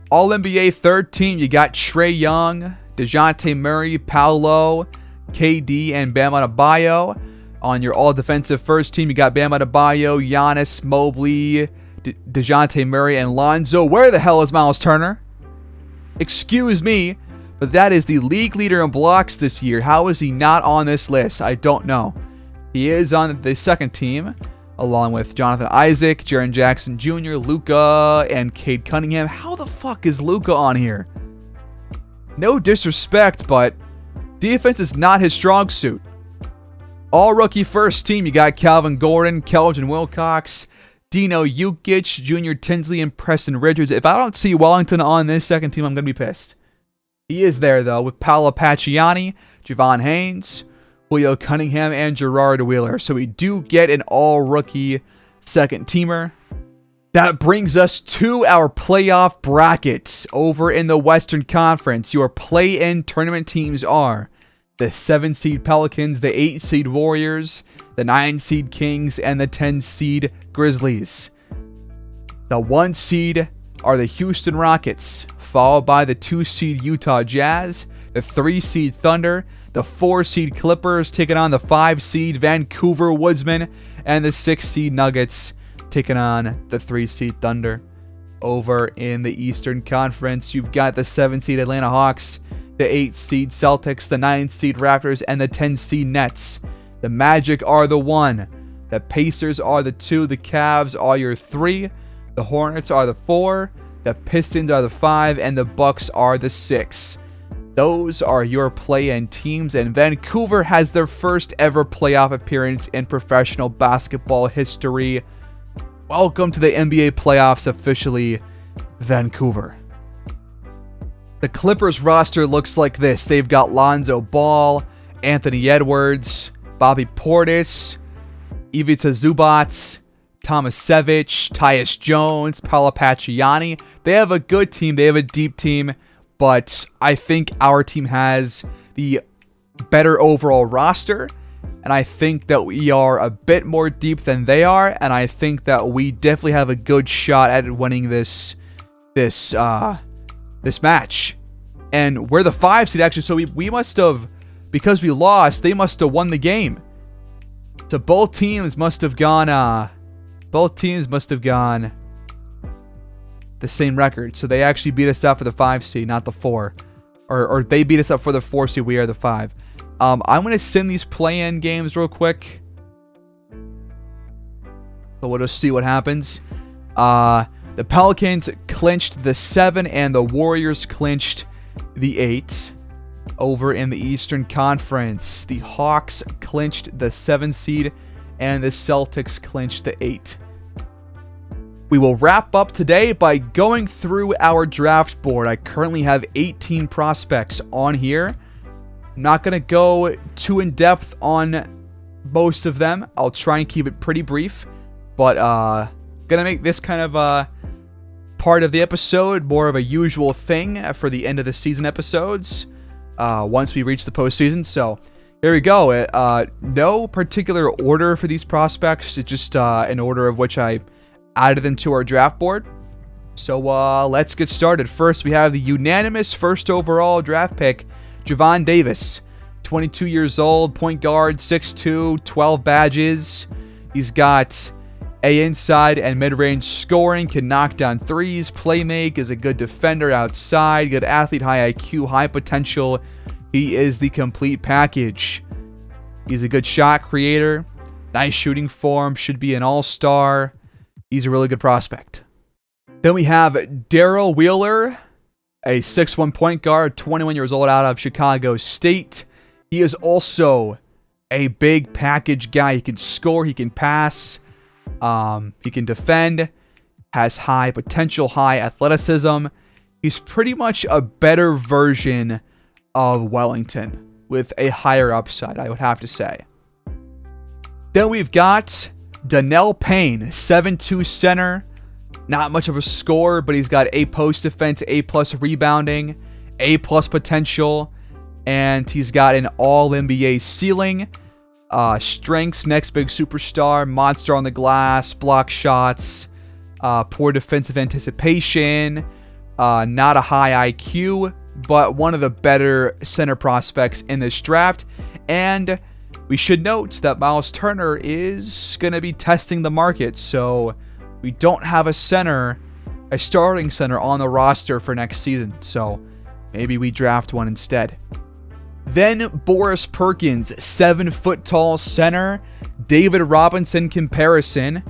All-NBA third team, you got Trae Young, DeJounte Murray, Paolo, KD, and Bam Adebayo. On your all-defensive first team, you got Bam Adebayo, Giannis, Mobley, DeJounte Murray, and Lonzo. Where the hell is Miles Turner? Excuse me, But that is the league leader in blocks this year. How is he not on this list? I don't know. He is on the second team, along with Jonathan Isaac, Jaren Jackson Jr., Luka, and Cade Cunningham. How the fuck is Luka on here? No disrespect, but defense is not his strong suit. All rookie first team, you got Calvin Gordon, Keldon Wilcox, Dino Jukic, Junior Tinsley, and Preston Richards. If I don't see Wellington on this second team, I'm going to be pissed. He is there, though, with Paolo Pacciani, Javon Haynes, Julio Cunningham, and Gerard Wheeler. So we do get an all-rookie second teamer. That brings us to our playoff brackets over in the Western Conference. Your play-in tournament teams are the 7-seed Pelicans, the 8-seed Warriors, the 9-seed Kings, and the 10-seed Grizzlies. The 1-seed are the Houston Rockets, followed by the 2-seed Utah Jazz, the 3-seed Thunder, the 4-seed Clippers taking on the 5-seed Vancouver Woodsmen, and the 6-seed Nuggets taking on the 3-seed Thunder. Over in the Eastern Conference, you've got the 7-seed Atlanta Hawks, the 8-seed Celtics, the 9-seed Raptors, and the 10-seed Nets. The Magic are the 1. The Pacers are the 2. The Cavs are your 3. The Hornets are the 4. The Pistons are the 5. And the Bucks are the 6. Those are your play-in teams, and Vancouver has their first ever playoff appearance in professional basketball history. Welcome to the NBA playoffs officially, Vancouver. The Clippers roster looks like this. They've got Lonzo Ball, Anthony Edwards, Bobby Portis, Ivica Zubac, Tomasevich, Tyus Jones, Paolo Pacciani. They have a good team. They have a deep team. But I think our team has the better overall roster. And I think that we are a bit more deep than they are. And I think that we definitely have a good shot at winning this match. And we're the 5 seed actually, so we must have, because we lost, they must have won the game. So both teams must have gone the same record. So they actually beat us out for the 5 seed, not the 4. Or they beat us up for the 4 seed, we are the 5. I'm going to sim these play-in games real quick. So we'll just see what happens. The Pelicans clinched the 7 and the Warriors clinched the 8. Over in the Eastern Conference, the Hawks clinched the 7 seed and the Celtics clinched the 8. We will wrap up today by going through our draft board. I currently have 18 prospects on here. I'm not going to go too in-depth on most of them. I'll try and keep it pretty brief. But going to make this kind of part of the episode more of a usual thing for the end of the season episodes once we reach the postseason. So here we go. No particular order for these prospects. It's just an order of which I added them to our draft board. So let's get started. First, we have the unanimous first overall draft pick, Javon Davis, 22 years old, point guard, 6'2", 12 badges. He's got a inside and mid-range scoring, can knock down threes, playmake, is a good defender outside, good athlete, high IQ, high potential. He is the complete package. He's a good shot creator, nice shooting form, should be an all-star. He's a really good prospect. Then we have Daryl Wheeler, a 6'1" point guard, 21 years old, out of Chicago State. He is also a big package guy. He can score, he can pass, he can defend, has high potential, high athleticism. He's pretty much a better version of Wellington with a higher upside, I would have to say. Then we've got Donnell Payne, 7'2" center. Not much of a scorer, but he's got A+ post defense, A+ rebounding, A+ potential, and he's got an all-NBA ceiling. Strengths, next big superstar, monster on the glass, block shots, poor defensive anticipation, not a high IQ, but one of the better center prospects in this draft. And we should note that Miles Turner is going to be testing the market, so we don't have a starting center on the roster for next season. So Maybe we draft one instead. Then Boris Perkins, 7-foot tall center. David Robinson comparison.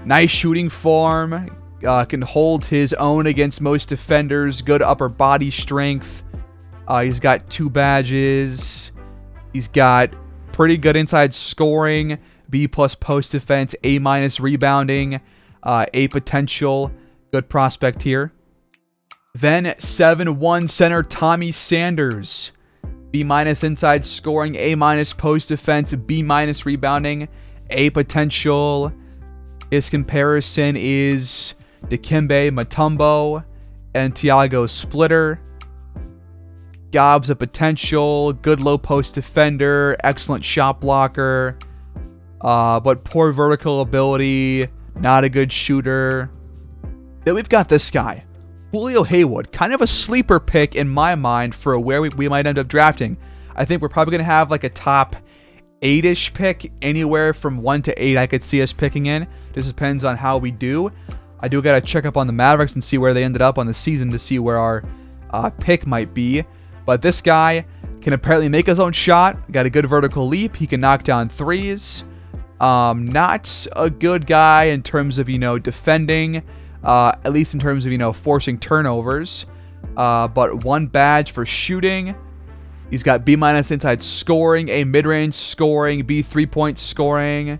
Nice shooting form. Can hold his own against most defenders. Good upper body strength. He's got 2 badges. He's got pretty good inside scoring. B+ post defense. A- rebounding. A potential. Good prospect here. Then 7-1 center Tommy Sanders. B- inside scoring. A- post defense. B- rebounding. A potential. His comparison is Dikembe Mutombo and Thiago Splitter. Gobs of potential. Good low post defender. Excellent shot blocker. But poor vertical ability. Not a good shooter. Then we've got this guy, Julio Haywood. Kind of a sleeper pick in my mind for where we might end up drafting. I think we're probably going to have like a top 8-ish pick. Anywhere from 1 to 8 I could see us picking in. Just depends on how we do. I do got to check up on the Mavericks and see where they ended up on the season to see where our pick might be. But this guy can apparently make his own shot. Got a good vertical leap. He can knock down threes. Not a good guy in terms of, defending. At least in terms of, forcing turnovers. But 1 badge for shooting. He's got B- inside scoring, A mid-range scoring, B 3-point scoring,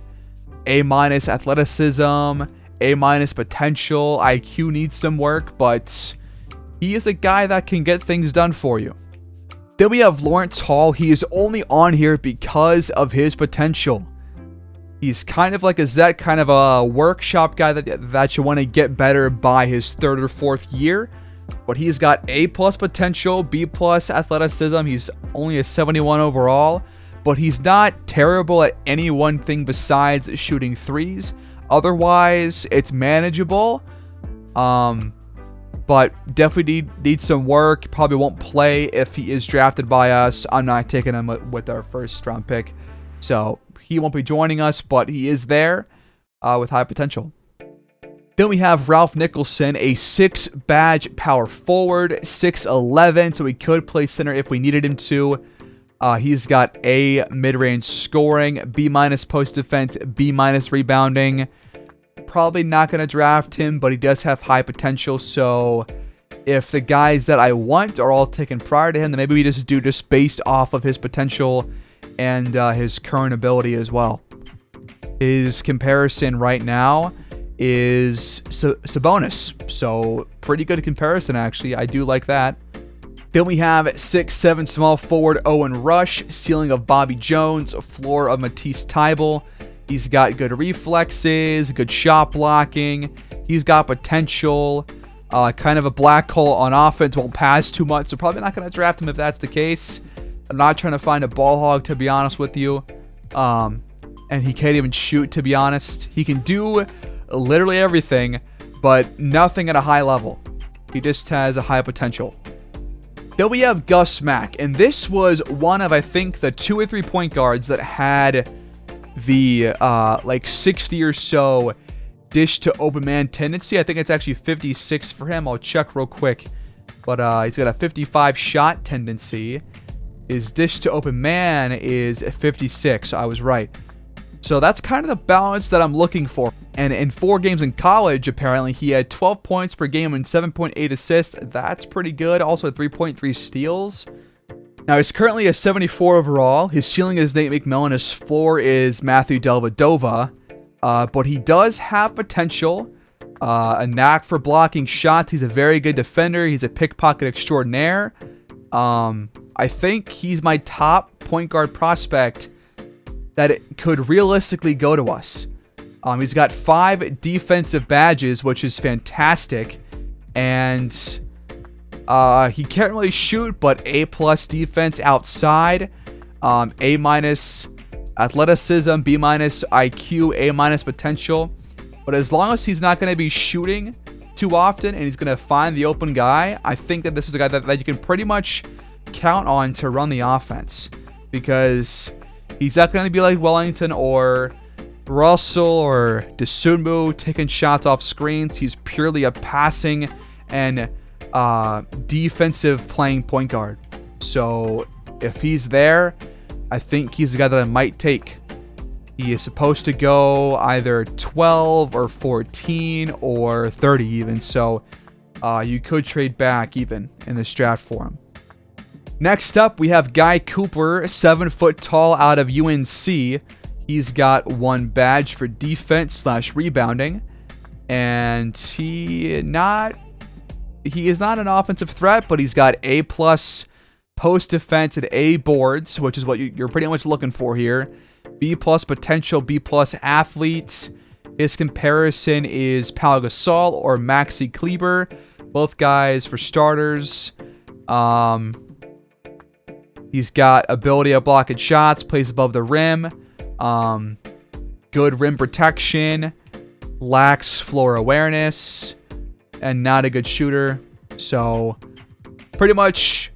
A- athleticism, A- potential. IQ needs some work, but he is a guy that can get things done for you. Then we have Lawrence Hall. He is only on here because of his potential. He's kind of like a Zet, kind of a workshop guy that you want to get better by his 3rd or 4th year. But he's got A+ potential, B+ athleticism. He's only a 71 overall. But he's not terrible at any one thing besides shooting threes. Otherwise, it's manageable. But definitely needs some work. Probably won't play if he is drafted by us. I'm not taking him with our 1st round pick. So he won't be joining us, but he is there with high potential. Then we have Ralph Nicholson, a 6-badge power forward, 6'11", so he could play center if we needed him to. He's got A mid-range scoring, B- post defense, B- rebounding. Probably not going to draft him, but he does have high potential, so if the guys that I want are all taken prior to him, then maybe we just do just based off of his potential and his current ability as well. His comparison right now is Sabonis. So pretty good comparison, actually. I do like that. Then we have 6'7" small forward Owen Rush, ceiling of Bobby Jones, floor of Matisse Thybulle. He's got good reflexes, good shot blocking. He's got potential. Kind of a black hole on offense, won't pass too much, so probably not going to draft him if that's the case. I'm not trying to find a ball hog, to be honest with you. And he can't even shoot, to be honest. He can do literally everything, but nothing at a high level. He just has a high potential. Then we have Gus Mack, and this was one of, I think, the 2 or 3 point guards that had the like 60 or so dish to open man tendency. I think it's actually 56 for him. I'll check real quick, but he's got a 55 shot tendency. His dish to open man is 56. I was right. So that's kind of the balance that I'm looking for. And in 4 games in college, apparently, he had 12 points per game and 7.8 assists. That's pretty good. Also 3.3 steals. Now, he's currently a 74 overall. His ceiling is Nate McMillan. His floor is Matthew Dellavedova. But he does have potential. A knack for blocking shots. He's a very good defender. He's a pickpocket extraordinaire. I think he's my top point guard prospect that it could realistically go to us. He's got 5 defensive badges, which is fantastic. And he can't really shoot, but A+ defense outside. A- athleticism, B- IQ, A- potential. But as long as he's not going to be shooting too often and he's going to find the open guy, I think that this is a guy that you can pretty much count on to run the offense. Because he's not going to be like Wellington or Russell or Dosunmu taking shots off screens. He's purely a passing and defensive playing point guard. So if he's there, I think he's the guy that I might take. He is supposed to go either 12 or 14 or 30 even. So you could trade back even in this draft for him. Next up, we have Guy Cooper, 7 foot tall out of UNC. He's got 1 badge for defense / rebounding. And he is not an offensive threat, but he's got A+ post defense and A boards, which is what you're pretty much looking for here. B+ potential, B+ athlete. His comparison is Pau Gasol or Maxi Kleber. Both guys for starters. He's got ability at blocking shots, plays above the rim. Good rim protection. Lacks floor awareness. And not a good shooter. So, pretty much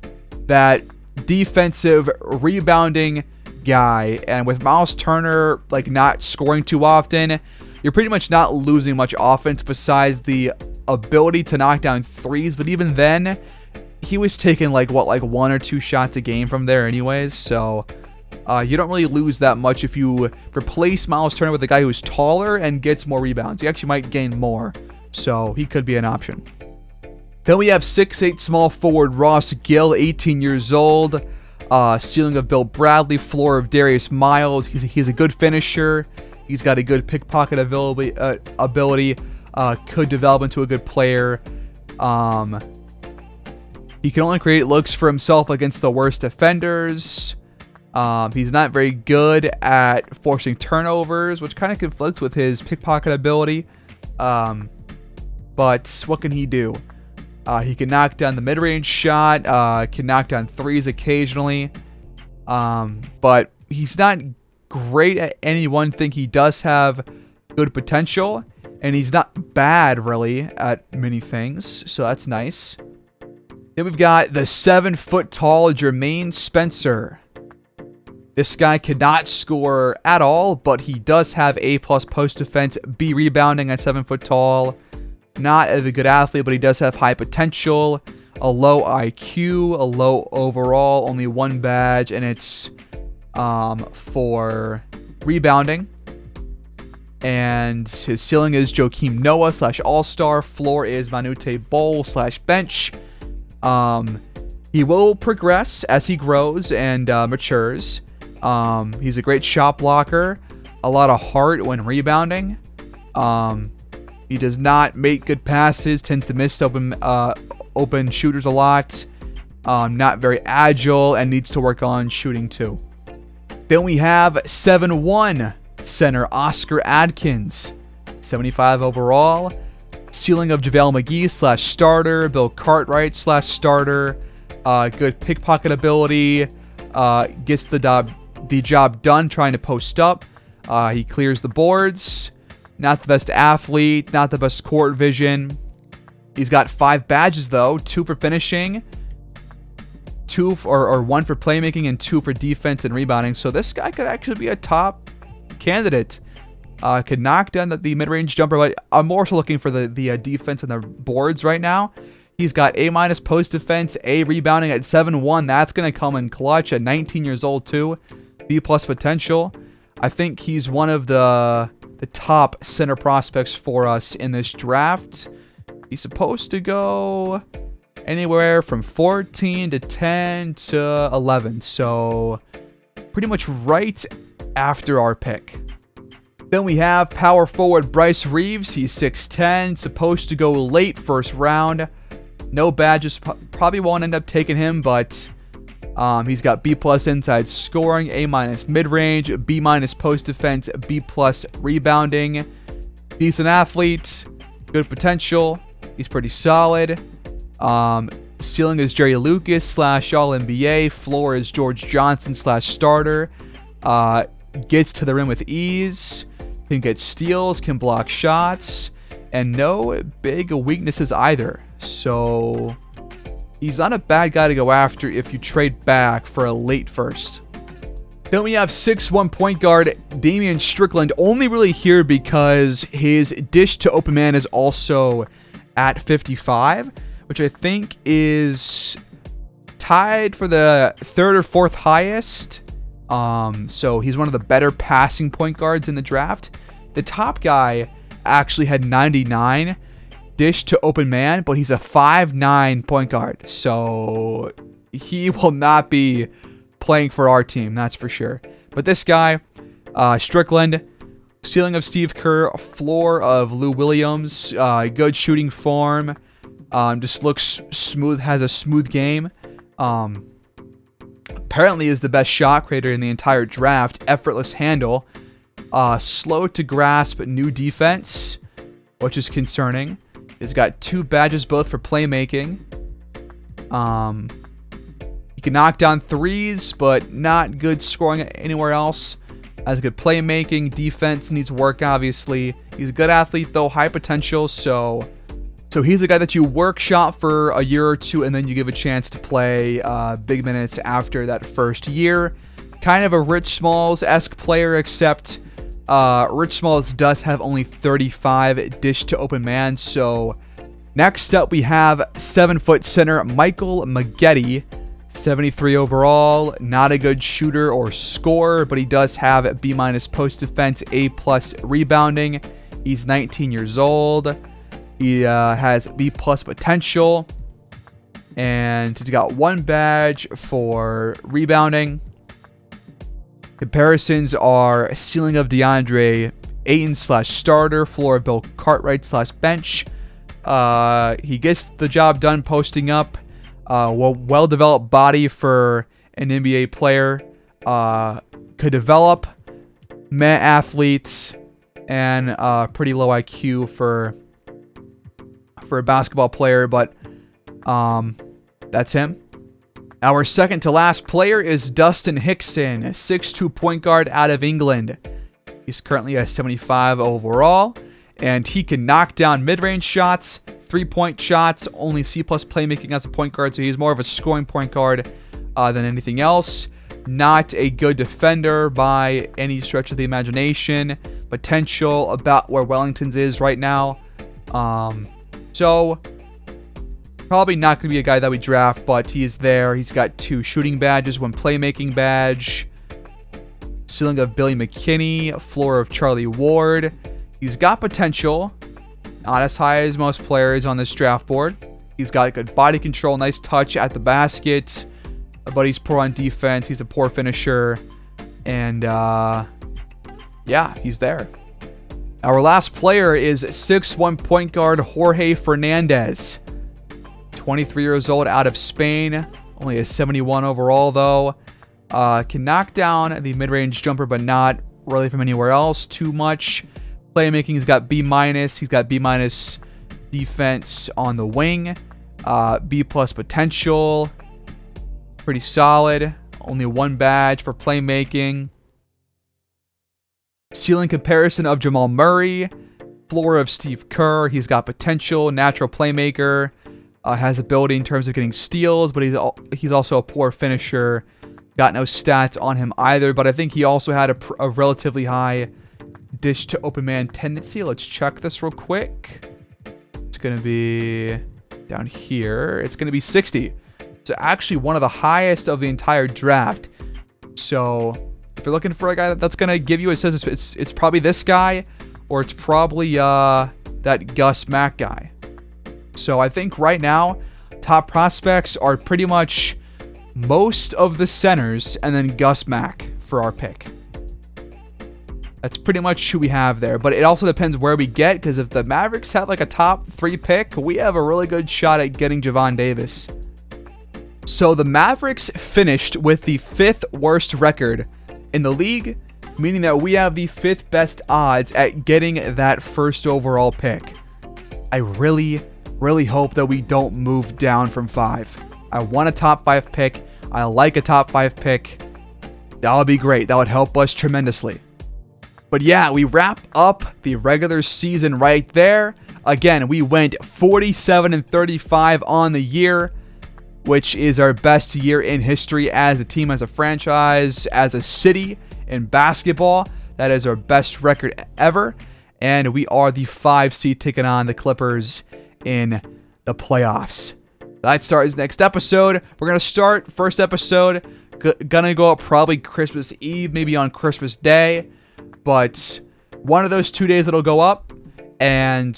that defensive rebounding guy. And with Miles Turner like not scoring too often, you're pretty much not losing much offense besides the ability to knock down threes. But even then, he was taking like 1 or 2 shots a game from there anyways. So you don't really lose that much if you replace Miles Turner with a guy who's taller and gets more rebounds. You actually might gain more. So he could be an option. Then we have 6'8" small forward Ross Gill, 18 years old. Ceiling of Bill Bradley, floor of Darius Miles. He's a good finisher. He's got a good pickpocket ability. Could develop into a good player. He can only create looks for himself against the worst defenders. He's not very good at forcing turnovers, which kind of conflicts with his pickpocket ability. But what can he do? He can knock down the mid-range shot, can knock down threes occasionally. But he's not great at any one thing. He does have good potential, and he's not bad, really, at many things. So that's nice. Then we've got the 7 foot tall Jermaine Spencer. This guy cannot score at all, but he does have A+ post defense, B rebounding at 7 foot tall. Not a good athlete, but he does have high potential, a low IQ, a low overall, only 1 badge, and it's for rebounding. And his ceiling is Joakim Noah / all-star. Floor is Manute Bol / bench. He will progress as he grows and matures. He's a great shot blocker, a lot of heart when rebounding. He does not make good passes, tends to miss open shooters a lot. Not very agile and needs to work on shooting too. Then we have 7'1" center Oscar Adkins, 75 overall. Ceiling of JaVale McGee / starter, Bill Cartwright / starter. Good pickpocket ability. Gets the job done trying to post up. He clears the boards. Not the best athlete, not the best court vision. He's got 5 badges though, 2 for finishing, 1 for playmaking, and 2 for defense and rebounding. So this guy could actually be a top candidate. Could knock down the mid-range jumper, but I'm more so looking for the defense and the boards right now. He's got A- post defense, A rebounding at 7'1". That's going to come in clutch at 19 years old too. B+ potential. I think he's one of the top center prospects for us in this draft. He's supposed to go anywhere from 14 to 10 to 11. So pretty much right after our pick. Then we have power forward Bryce Reeves. He's 6'10", supposed to go late first round. No badges, probably won't end up taking him, but he's got B+ inside scoring, A- mid-range, B- post defense, B+ rebounding. Decent athlete, good potential. He's pretty solid. Ceiling is Jerry Lucas / All-NBA. Floor is George Johnson / starter. Gets to the rim with ease. Can get steals, can block shots, and no big weaknesses either. So he's not a bad guy to go after if you trade back for a late first. Then we have 6'1" point guard Damian Strickland, only really here because his dish to open man is also at 55, which I think is tied for the third or fourth highest. So he's one of the better passing point guards in the draft. The top guy actually had 99 dish to open man, but he's a 5'9" point guard. So he will not be playing for our team, that's for sure. But this guy, Strickland, ceiling of Steve Kerr, floor of Lou Williams, good shooting form, just looks smooth, has a smooth game. Apparently is the best shot creator in the entire draft. Effortless handle, slow to grasp new defense, which is concerning. He's got 2 badges both for playmaking. He can knock down threes, but not good scoring anywhere else. Has good playmaking, defense needs work, obviously. He's a good athlete, though, high potential. So he's a guy that you workshop for a year or two, and then you give a chance to play big minutes after that first year. Kind of a Rich Smalls-esque player, except Rich Smalls does have only 35 dish to open man. So next up, we have 7-foot center Michael Maggette. 73 overall, not a good shooter or scorer, but he does have B- post defense, A+ rebounding. He's 19 years old. He has B+ potential, and he's got 1 badge for rebounding. Comparisons are ceiling of DeAndre Ayton / starter, floor of Bill Cartwright / bench. He gets the job done posting up. Well-developed body for an NBA player. Could develop. Meh athletes, and pretty low IQ for a basketball player, but that's him. Our second to last player is Dustin Hickson, a 6'2" point guard out of England. He's currently a 75 overall, and he can knock down mid-range shots, 3-point shots, only C+ playmaking as a point guard, so he's more of a scoring point guard than anything else. Not a good defender by any stretch of the imagination. Potential about where Wellington's is right now. So probably not going to be a guy that we draft, but he is there. He's got 2 shooting badges, 1 playmaking badge. Ceiling of Billy McKinney, floor of Charlie Ward. He's got potential. Not as high as most players on this draft board. He's got good body control, nice touch at the basket, but he's poor on defense. He's a poor finisher. And yeah, he's there. Our last player is 6'1" point guard Jorge Fernandez. 23 years old, out of Spain. Only a 71 overall, though. Can knock down the mid-range jumper, but not really from anywhere else too much. Playmaking, he's got B-. He's got B- defense on the wing. B+ potential. Pretty solid. Only 1 badge for playmaking. Ceiling comparison of Jamal Murray. Floor of Steve Kerr. He's got potential. Natural playmaker. Has ability in terms of getting steals, but he's also a poor finisher. Got no stats on him either, but I think he also had a relatively high dish to open man tendency. Let's check this real quick. It's going to be down here. It's going to be 60. So actually one of the highest of the entire draft. So if you're looking for a guy that's going to give you, it says it's probably this guy, or it's probably that Gus Mack guy. So I think right now, top prospects are pretty much most of the centers, and then Gus Mack for our pick. That's pretty much who we have there. But it also depends where we get, because if the Mavericks have like a top 3 pick, we have a really good shot at getting Javon Davis. So the Mavericks finished with the 5th worst record in the league, meaning that we have the 5th best odds at getting that first overall pick. I really hope that we don't move down from 5. I want a top 5 pick. I like a top 5 pick. That would be great. That would help us tremendously. But yeah, we wrap up the regular season right there. Again, we went 47-35 on the year, which is our best year in history as a team, as a franchise, as a city in basketball. That is our best record ever. And we are the 5 seed taking on the Clippers in the playoffs. That starts next episode. We're going to start first episode. Gonna go up probably Christmas Eve, maybe on Christmas Day. But one of those 2 days it'll go up. And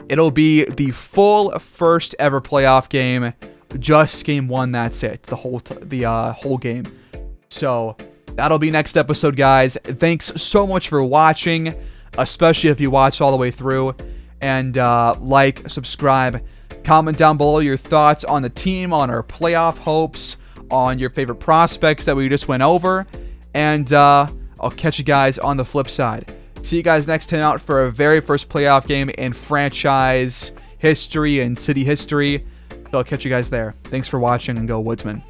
it'll be the full first ever playoff game. Just game 1, that's it. The whole game. So that'll be next episode, guys. Thanks so much for watching, especially if you watched all the way through. And like, subscribe, comment down below your thoughts on the team, on our playoff hopes, on your favorite prospects that we just went over. And I'll catch you guys on the flip side. See you guys next time out for our very first playoff game in franchise history and city history. So I'll catch you guys there. Thanks for watching, and go Woodsmen.